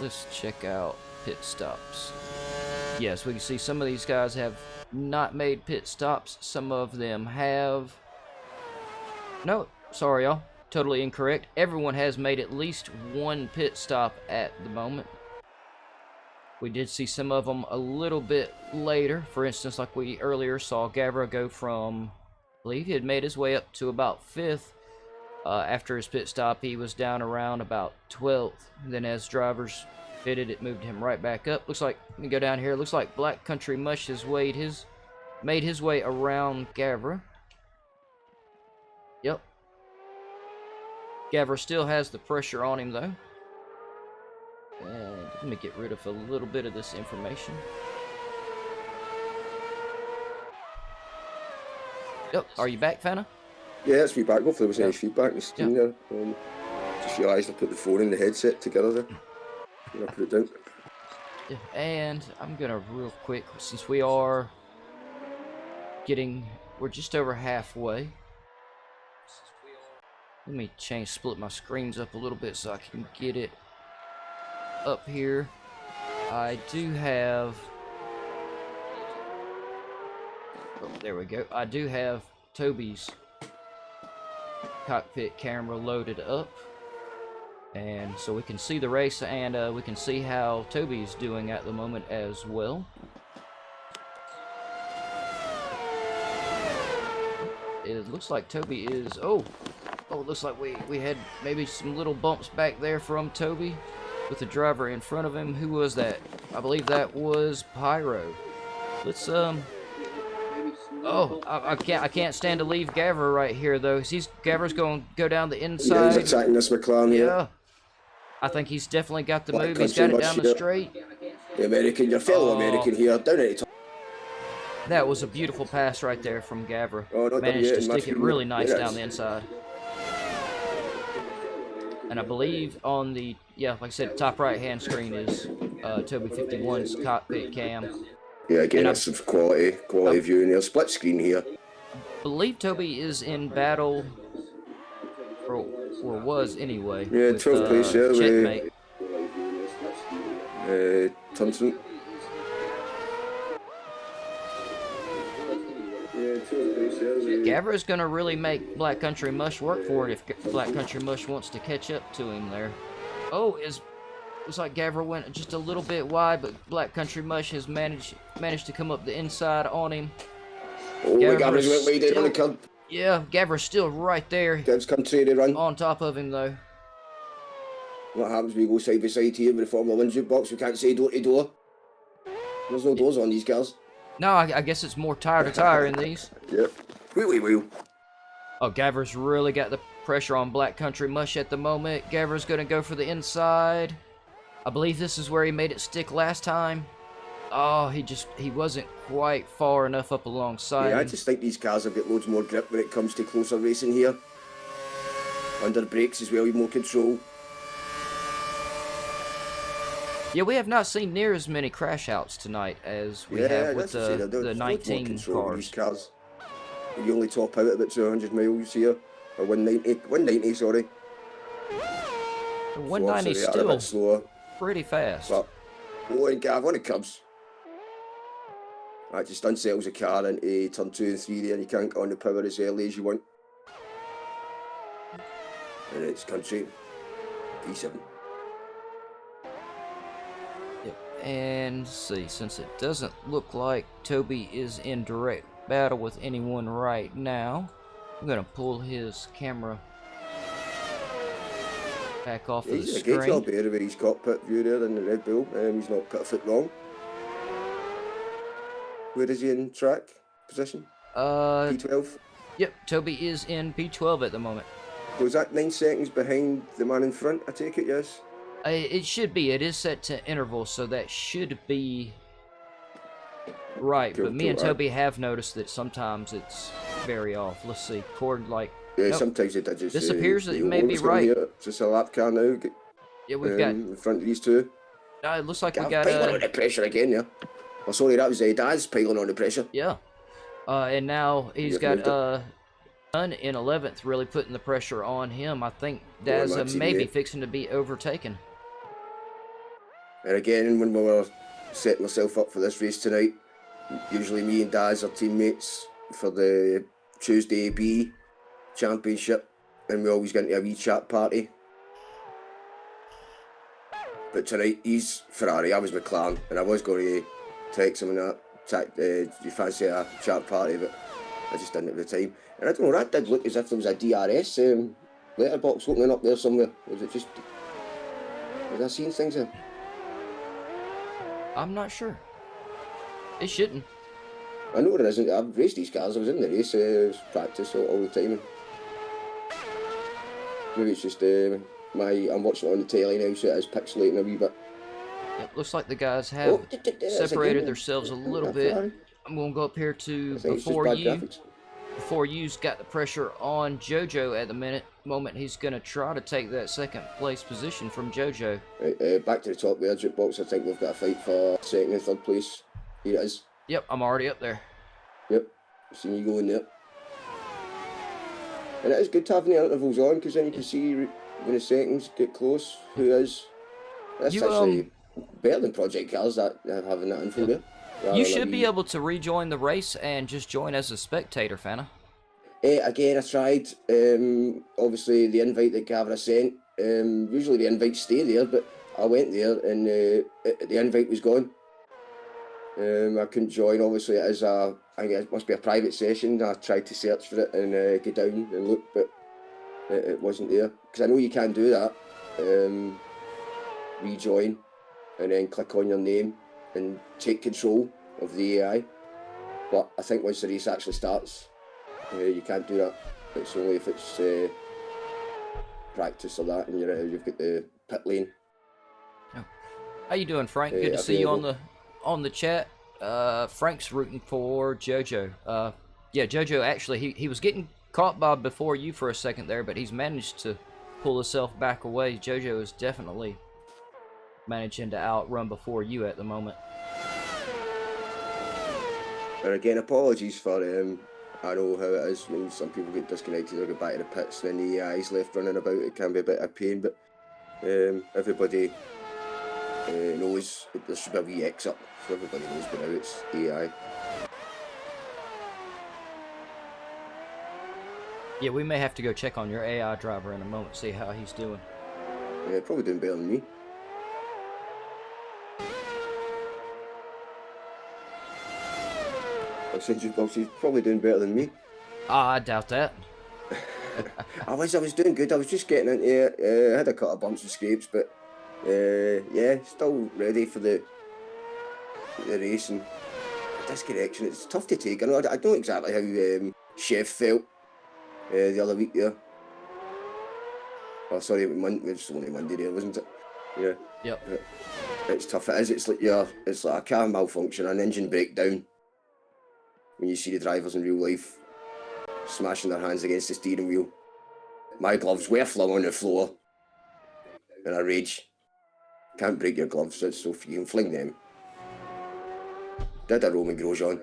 Let's check out pit stops. Yes, we can see some of these guys have not made pit stops. Some of them have. No, sorry, y'all. Totally incorrect. Everyone has made at least one pit stop at the moment. We did see some of them a little bit later. For instance, like we earlier saw Gavra go from, I believe he had made his way up to about 5th. After his pit stop, he was down around about 12th. Then as drivers fitted, it moved him right back up. Looks like, let me go down here. Looks like Black Country Mush has made his way around Gavra. Yep. Gavra still has the pressure on him, though. And let me get rid of a little bit of this information. Yep, are you back, Fana? Yeah, it's me back. Hopefully there was any feedback in the screen there. Just realised I put the phone and the headset together there. And I put it down. Yeah, and I'm gonna real quick, since we're just over halfway. Let me split my screens up a little bit so I can get it up here. I do have, oh, there we go. I do have Toby's cockpit camera loaded up, and so we can see the race, and we can see how Toby's doing at the moment as well. It looks like Toby is, oh, it looks like we had maybe some little bumps back there from Toby with the driver in front of him. Who was that? I believe that was Pyro. Let's oh, I can't stand to leave Gavra right here though. Gavra's going to go down the inside. Yeah, he's attacking this McLaren here. Yeah, I think he's definitely got the move. He's got it down the straight. The American, your fellow American here, down at the top. That was a beautiful pass right there from Gavra. Oh, managed to stick it really nice down the inside. And I believe on the, like I said, top right-hand screen is Toby 51's cockpit cam. Yeah, again, that's some quality view in there. Split screen here. I believe Toby is in battle, or was anyway. Yeah, 12th place, yeah. Checkmate. Thompson. Gavra is going to really make Black Country Mush work for it if Black Country Mush wants to catch up to him there. Oh, looks like Gavra went just a little bit wide, but Black Country Mush has managed to come up the inside on him. Oh, Gavra's went wide in on the curb. Yeah, Gavra's still right there. Gav's country to run. On top of him, though. What happens when we go side by side here with the Formula 1 jukebox? We can't say door to door. There's no doors on these cars. No, I guess it's more tire to tire in these. Yep. Wheel. Oh, Gavra's really got the pressure on Black Country Mush at the moment. Gavra's going to go for the inside. I believe this is where he made it stick last time. Oh, he wasn't quite far enough up alongside him. I just think these cars have got loads more grip when it comes to closer racing here. Under brakes as well, you've more control. Yeah, we have not seen near as many crash outs tonight as we have with that's what I say, the there's loads more 19 control with these cars. cars. You only top out at about 200 miles here, or 190, sorry. The So 190 obviously is they are a bit still slower. pretty fast. But and Gav on the cubs. That just unsettles the car into turn 2 and 3 there, and you can't get on the power as early as you want. And it's country P7. Yep. And let's see, since it doesn't look like Toby is in direct battle with anyone right now, I'm gonna pull his camera back off of the He's doing a screen. great job here with his cockpit view there in the Red Bull. He's not put a foot wrong. Where is he in track position? P12. Yep, Toby is in P12 at the moment. Was that 9 seconds behind the man in front? I take it, yes. It should be. It is set to interval, so that should be right. Cool, but me and Toby have noticed that sometimes it's very off. Let's see. Cord like. Yeah, nope. sometimes it does just. This appears that it may be right. Here. It's just a lap car now. Yeah, we've got. In front of these two. It looks like we got. Piling on the pressure again, yeah. Oh, sorry, that was Daz piling on the pressure. Yeah. And now he's got Dunn in 11th, really putting the pressure on him. I think Daz may be fixing to be overtaken. And again, when we were setting ourselves up for this race tonight, usually me and Daz are teammates for the Tuesday B Championship, and we always get into a wee chat party. But tonight he's Ferrari, I was McLaren, and I was going to text him and that, do you fancy a chat party, but I just didn't at the time. And I don't know, that did look as if there was a DRS letterbox opening up there somewhere. Was it just, was I seeing things there? I'm not sure. It shouldn't. I know there isn't. I've raced these cars. I was in the race. It was practice all the time. Maybe it's just I'm watching it on the telly now, so it is pixelating a wee bit. It looks like the guys have separated themselves a little bit. I'm going to go up here to before you's got the pressure on Jojo at the moment. He's going to try to take that second place position from Jojo. Right, back to the top there, Jukebox. I think we've got a fight for second and third place. Here it is. Yep, I'm already up there. Yep, seen you going there. And it is good to have the intervals on, because then you can see when the seconds get close who is. That's actually better than Project Cars, that having that info there. You should be able to rejoin the race and just join as a spectator, Fana. Again, I tried. Obviously, the invite that Gavra sent. Usually the invites stay there, but I went there and the invite was gone. I couldn't join. Obviously, it is I think it must be a private session. I tried to search for it and go down and look, but it wasn't there. Because I know you can do that. Rejoin and then click on your name and take control of the AI. But I think once the race actually starts, you can't do that. It's only if it's practice or that, and you've got the pit lane. Oh. How you doing, Frank? Good to see you on the chat. Frank's rooting for Jojo. Yeah, Jojo actually he was getting caught by before you for a second there, but he's managed to pull himself back away. Jojo is definitely managing to outrun before you at the moment. And again, apologies for I know how it is when some people get disconnected or go back to the pits and then the AI's left running about. It can be a bit of pain, but everybody knows there should be a wee X up, so everybody knows by now it's AI. Yeah, we may have to go check on your AI driver in a moment, see how he's doing. Yeah, probably doing better than me. He's probably doing better than me. I doubt that. I was doing good. I was just getting into it. I had a couple of bumps and scrapes, but yeah, still ready for the race. And disconnection, it's tough to take. I know exactly how Chef felt the other week there. Oh, sorry, it was only Monday there, wasn't it? Yeah. Yep. It's tough. It is. It's like a car malfunction, an engine breakdown. When you see the drivers in real life smashing their hands against the steering wheel. My gloves were flung on the floor in a rage. Can't break your gloves, so you can fling them. Did a Roman Grosjean.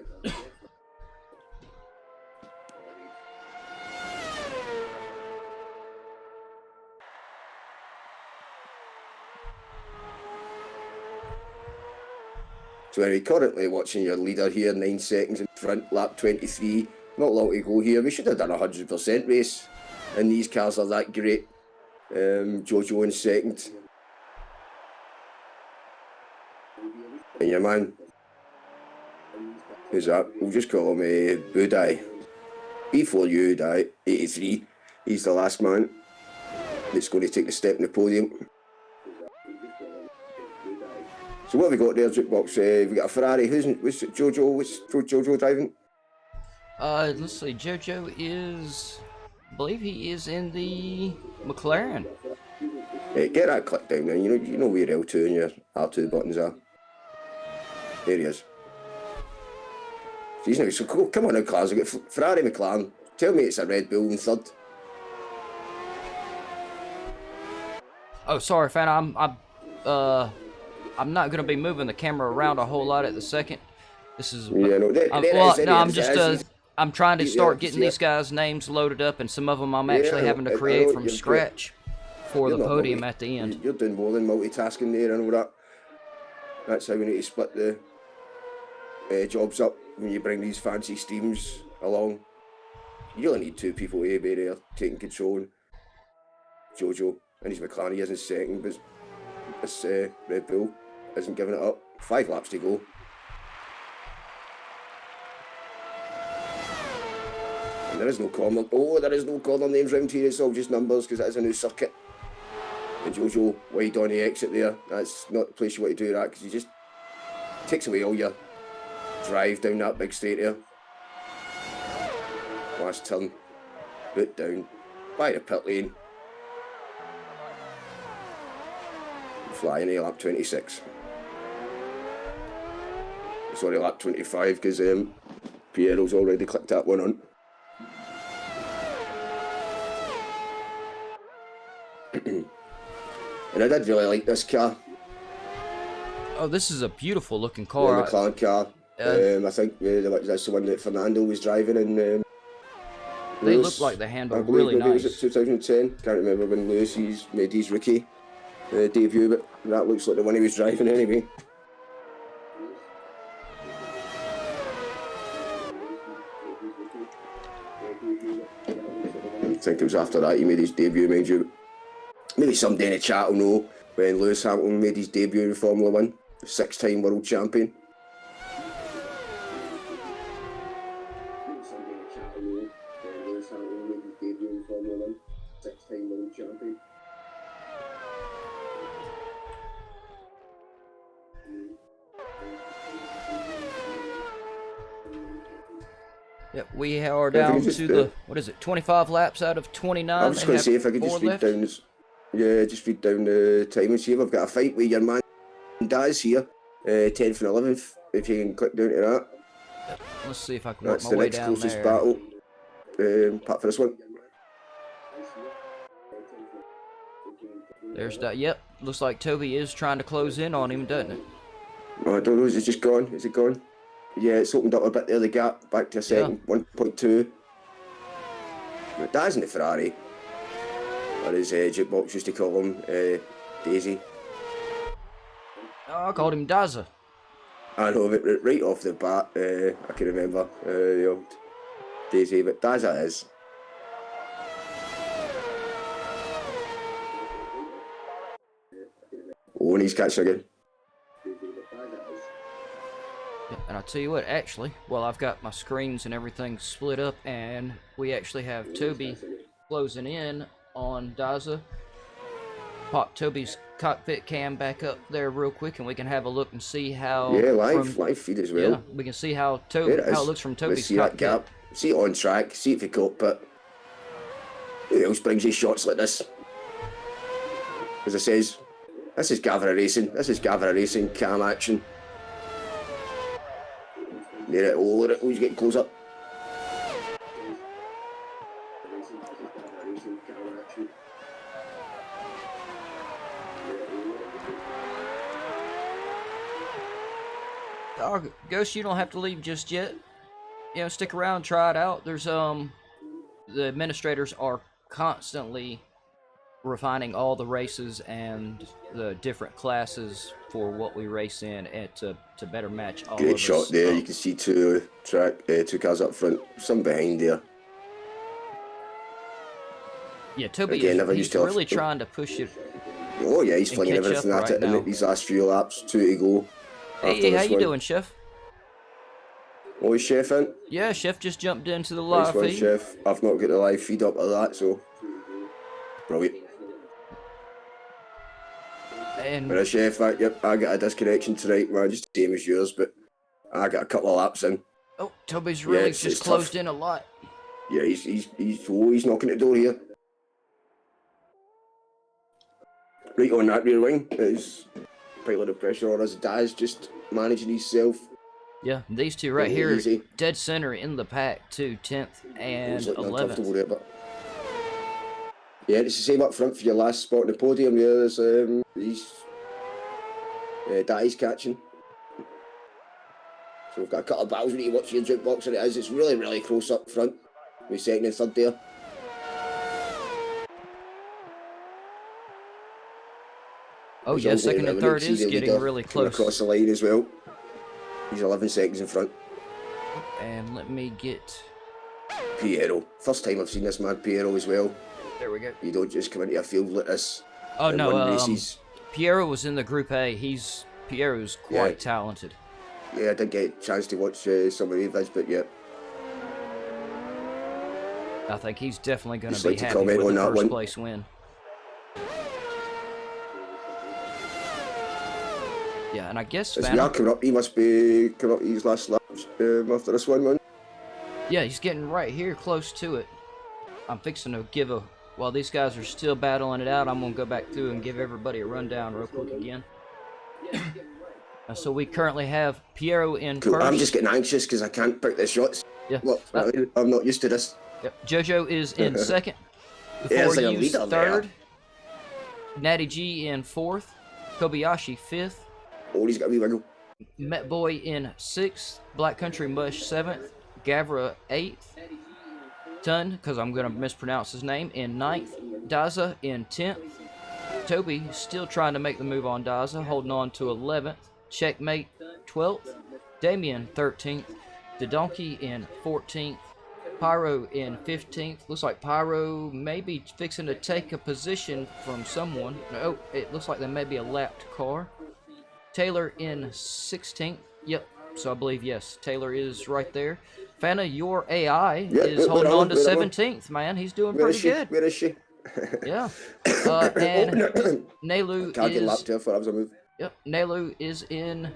So anyway, currently watching your leader here, 9 seconds in front, lap 23. Not long to go here. We should have done a 100% race. And these cars are that great. Jojo in second. And your man, who's that? We'll just call him Budai. B4U 83. He's the last man that's going to take the step in the podium. So what have we got there, Jukebox? We got a Ferrari. What's Jojo? What's Jojo driving? Let's see. Jojo is, I believe he is in the McLaren. Get that click down there. You know where L2 and your R2 buttons are. There he is. So cool. Come on now, class. We got Ferrari, McLaren. Tell me it's a Red Bull in third. Oh, sorry, fan. I'm not gonna be moving the camera around a whole lot at the second. This is I'm trying to start getting these guys' names loaded up, and some of them I'm actually having to create from scratch for the podium at the end. You're doing more than multitasking there and all that. That's how we need to split the jobs up when you bring these fancy steams along. You only need 2 people to be there taking control. Jojo and his McLaren, he is in second, but this Red Bull isn't giving it up. 5 laps to go. And there is no corner names round here. It's all just numbers because it is a new circuit. And Jojo wide on the exit there. That's not the place you want to do that, because he just takes away all your drive down that big straight there. Last turn, boot down by the pit lane. Flying in lap 26. Sorry, lap 25, because Piero's already clicked that one on. And I did really like this car. Oh, this is a beautiful looking car. The McLaren car. I think that's the one that Fernando was driving in. They look like they handle really nice. Was it 2010? Can't remember when Lewis made his rookie debut, but that looks like the one he was driving anyway. I think it was after that he made his debut, mind you. Maybe someday in the chat will know when Lewis Hamilton made his debut in Formula 1, 6-time world champion. Yep, we are down to the, what is it, 25 laps out of 29. I was just going to say, if I could just read down, just read down the time and see if I've got a fight with your man Daz here, 10th and 11th, if you can click down to that. Yep. Let's see if I can work my way down there. That's the next closest battle, apart for this one. There's that, yep, looks like Toby is trying to close in on him, doesn't it? Oh, I don't know, is it just gone? Is it gone? Yeah, it's opened up a bit there, the gap, back to a second, 1.2. But Daz in the Ferrari, or as Jukebox used to call him, Daisy. Oh, I called him Daza. I know, but right off the bat, I can remember the old Daisy, but Daza is. Oh, and he's catching again. And I'll tell you what, actually, well, I've got my screens and everything split up, and we actually have Toby closing in on Daza. Pop Toby's cockpit cam back up there real quick, and we can have a look and see how... Yeah, live feed as well. Yeah, we can see how how it looks from Toby's see cockpit. That gap. See it on track, see it for cockpit. Who else brings you shots like this? As I says, this is GAVRA Racing. This is GAVRA Racing cam action. There it, look at it, he's getting close up. Ghost, you don't have to leave just yet. You know, stick around, try it out. There's the administrators are constantly refining all the races and the different classes for what we race in, and to better match all of us. Great shot there. You can see two cars up front, some behind there. Yeah, Toby Again, he's really trying to push it. Oh yeah, he's flinging everything at it in these last few laps. 2 to go. Hey, how you doing, Chef? Oh, is Chef in? Yeah, Chef just jumped into the live feed. Chef. I've not got the live feed up of that, so brilliant. And a Chef, yep, I got a disconnection tonight, man, just the same as yours, but I got a couple of laps in. Oh, Toby's really just closed in a lot. Yeah, he's knocking at the door here. Right on that rear wing is quite a lot of pressure on us. Daz just managing himself. Yeah, these two right here, easy. Dead center in the pack too, 10th and 11th. There, but yeah, it's the same up front for your last spot on the podium. Yeah, there's these Daz catching. So we've got a couple of battles. We need to watch your jukebox, and it's really, really close up front. With second and third there. Oh yeah, second and third is getting really close. Across the line as well. He's 11 seconds in front. And let me get Piero. First time I've seen this man, Piero, as well. There we go. You don't just come into a field like this. Oh no, Piero was in the Group A. Piero's quite talented. Yeah, I did get a chance to watch some of his, but yeah. I think he's definitely going to be happy with the first place win. Yeah, and I guess as we are coming up, he must be coming up his last laps after this one, man. Yeah, he's getting right here close to it. I'm fixing to while these guys are still battling it out, I'm going to go back through and give everybody a rundown real quick again. So we currently have Piero in first. I'm just getting anxious because I can't pick the shots. Yeah. Look, I'm not used to this. Yep. Jojo is in second. Before you third. Natty G in fourth. Kobayashi fifth. Oh, he's got a wee wiggle. Met Boy in sixth. Black Country Mush seventh. Gavra eighth. Ton, because I'm going to mispronounce his name, in ninth. Daza in 10th. Toby still trying to make the move on Daza, holding on to 11th. Checkmate 12th. Damien 13th. The Donkey in 14th. Pyro in 15th. Looks like Pyro may be fixing to take a position from someone. Oh, it looks like there may be a lapped car. Taylor in 16th. Yep, so I believe, yes, Taylor is right there. Fana, your AI is holding on to 17th, man. He's doing pretty good. Where is she? Yeah. And Nelu can't get lapped here for a move. Yep, Nelu is in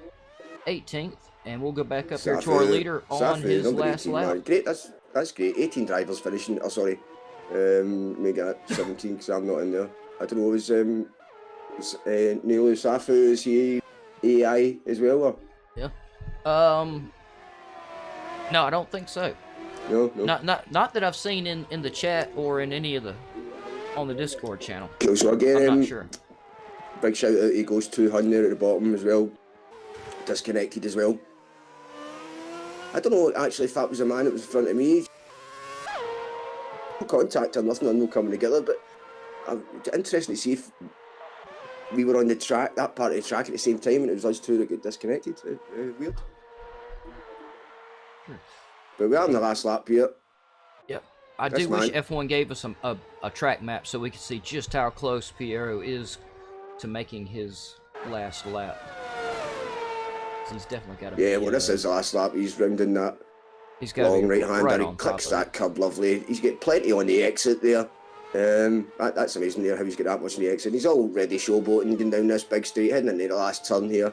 18th. And we'll go back up here to our leader on his last 18, lap. Man. Great, that's great. 18 drivers finishing. Oh, sorry. Maybe at 17 because I'm not in there. I don't know. Is Nelu Safu, is he AI as well? Or? Yeah. No, I don't think so. No. Not that I've seen in the chat or in any of on the Discord channel. Cool. So again, I'm not sure. Big shout out. He goes 200 at the bottom as well. Disconnected as well. I don't know actually if that was a man that was in front of me. No contact or nothing, or no coming together, but I'm interested to see if we were on the track, that part of the track at the same time, and it was us two that got disconnected. Weird. But we are on the last lap here. Yep. I do wish F1 gave us a track map so we could see just how close Piero is to making his last lap. He's definitely got to be. Yeah, well, this is the last lap. He's rounding that long right-hander. He clicks that curb lovely. He's got plenty on the exit there. That's amazing there, how he's got that much on the exit. He's already showboating going down this big straight, heading into the last turn here.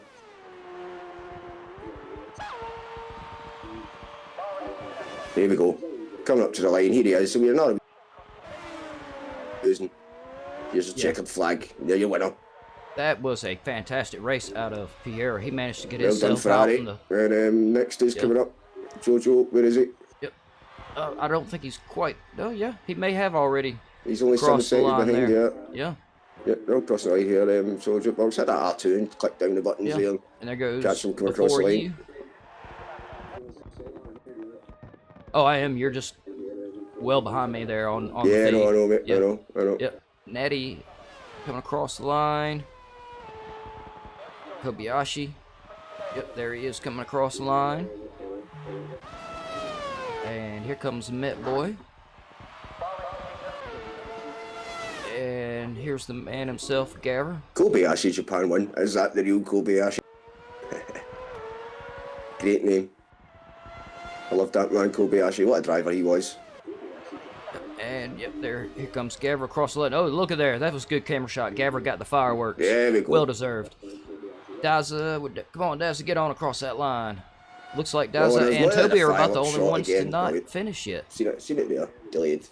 There we go. Coming up to the line. Here he is. So we're not losing. Here's a checkered flag. There your winner. That was a fantastic race out of Pierre. He managed to get well himself done, out. In the... And next is coming up. Jojo, where is he? Yep. I don't think he's quite. Oh, yeah. He may have already. He's only 7 seconds behind there. Yeah. Yep, they'll cross the line here. Jojo, well, hit that R2 and click down the buttons there. And there goes catch him coming across the line. Oh, I am. You're just well behind me there on the Yeah, feed. no, I know, mate. Yep. I know. Yep. Natty coming across the line. Kobayashi. Yep, there he is coming across the line. And here comes Met Boy. And here's the man himself, Gavra. Kobayashi Japan won. Is that the real Kobayashi? Great name. I love that man, Kobayashi. What a driver he was. And yep, here comes Gavra across the line. Oh, look at there. That was a good camera shot. Gavra got the fireworks. There we go. Well deserved. Daza, come on, Daza, get on across that line. Looks like Daza and Toby are about the only ones to not finish yet. Seen it there, delayed.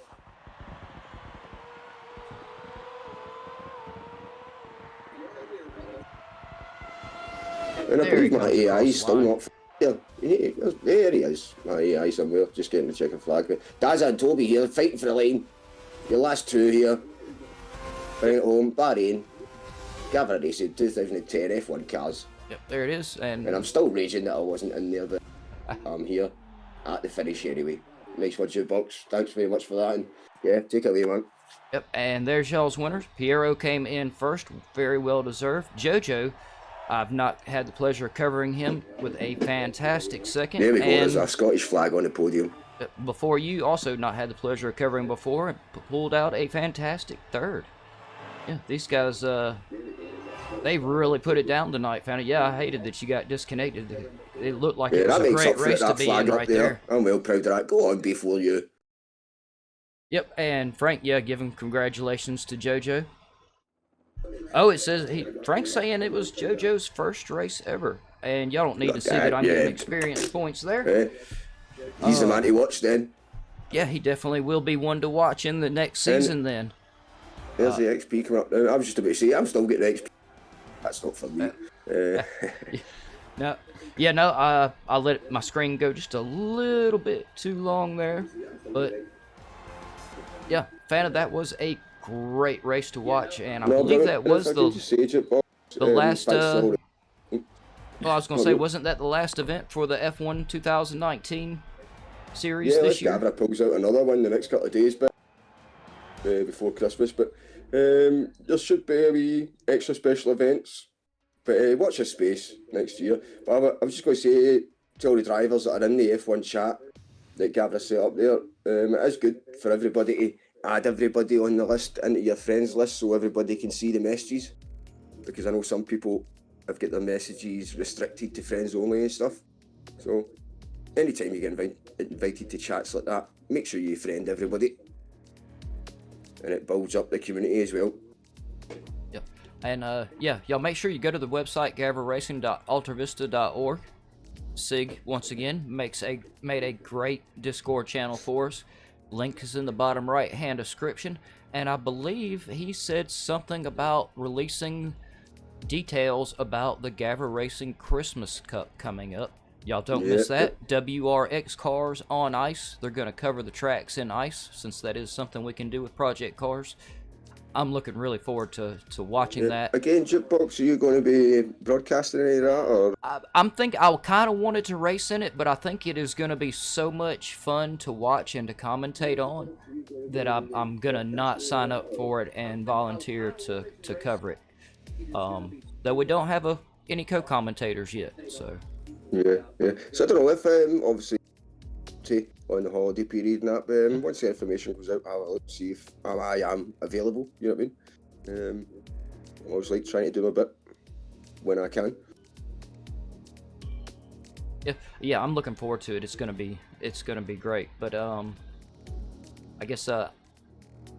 And I believe my AI is still not there. There he is. My AI somewhere, just getting the checkered flag. Daza and Toby here, fighting for the lane. Your last two here. Bring it home, Bahrain. GAVRA Racing 2010 F1 cars. Yep, there it is. And I'm still raging that I wasn't in there, but I'm here at the finish anyway. Nice one, Jukebox. Thanks very much for that. And yeah, take it away, man. Yep, and there's y'all's winners. Piero came in first, very well deserved. Jojo, I've not had the pleasure of covering him with a fantastic second. There we go, there's a Scottish flag on the podium. Before you, also not had the pleasure of covering before, and pulled out a fantastic third. Yeah, these guys, they really put it down tonight, Fanny. Yeah, I hated that you got disconnected. It looked like it was a great race to be in right there. I'm well proud of that. Go on, before you. Yep, and Frank, yeah, give him congratulations to JoJo. Oh, it says Frank's saying it was JoJo's first race ever. And y'all don't need to see that I'm getting experience points there. He's the man to watch then. Yeah, he definitely will be one to watch in the next season then. There's the XP coming up now. I was just about to say, I'm still getting XP. That's not for me. No, I let my screen go just a little bit too long there. But, yeah, Fanta, that was a great race to watch. And I believe that was the last... well, I was going to say, wasn't that the last event for the F1 2019 series this year? Yeah, GAVRA pulls out another one the next couple of days, but before Christmas. But there should be a wee extra special events. But watch this space next year. But I was just going to say to all the drivers that are in the F1 chat that GAVRA set up there, it is good for everybody to add everybody on the list into your friends list so everybody can see the messages. Because I know some people have got their messages restricted to friends only and stuff. So anytime you get invited to chats like that, make sure you friend everybody. And it builds up the community as well. Yep. And yeah, y'all make sure you go to the website gavraracing.altavista.org. Sig, once again, made a great Discord channel for us. Link is in the bottom right hand description. And I believe he said something about releasing details about the GAVRA Racing Christmas Cup coming up. Y'all don't miss that. WRX cars on ice. They're going to cover the tracks in ice, since that is something we can do with project cars. I'm looking really forward to watching that. Again, Jukebox, are you going to be broadcasting any of that? Or? I'm thinking I kind of wanted to race in it, but I think it is going to be so much fun to watch and to commentate on that I'm going to not sign up for it and volunteer to cover it. Though we don't have any co-commentators yet, so... Yeah. So I don't know if, obviously, on the holiday period and that, but once the information goes out, I'll see if I am available, you know what I mean? I always like trying to do my bit when I can. Yeah, I'm looking forward to it. It's gonna be great. But I guess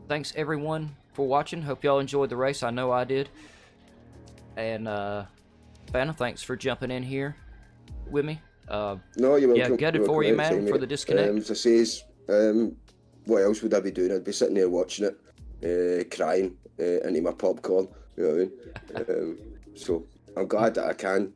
thanks everyone for watching. Hope y'all enjoyed the race. I know I did. And Fanta, thanks for jumping in here with me. No, you're welcome. Yeah, gutted for you, man, for the disconnect. As I says, what else would I be doing? I'd be sitting there watching it, crying into my popcorn, you know what I mean? So I'm glad that I can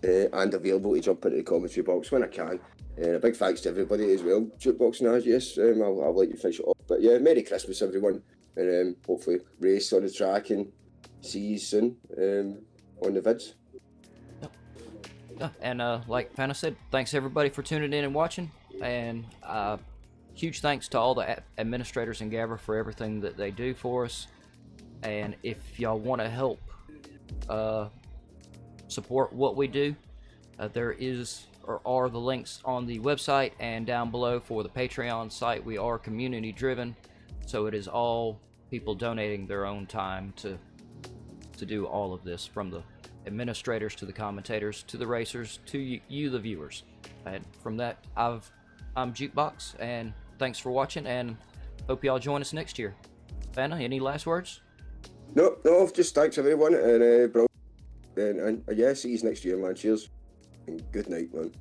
and available to jump into the commentary box when I can. A big thanks to everybody as well. Jukebox and Naz, yes, I'll let you finish it off. But yeah, Merry Christmas everyone, and hopefully race on the track and see you soon on the vids. And like Fanta said, thanks everybody for tuning in and watching. And huge thanks to all the administrators in GAVRA for everything that they do for us. And if y'all want to help support what we do, there are the links on the website and down below for the Patreon site. We are community driven, so it is all people donating their own time to do all of this, from the administrators to the commentators to the racers to you the viewers. And from that, I'm Jukebox, and thanks for watching, and hope y'all join us next year. Vanna, any last words? No, just thanks everyone, and bro, and yeah, see you next year, man. Cheers, and good night, man.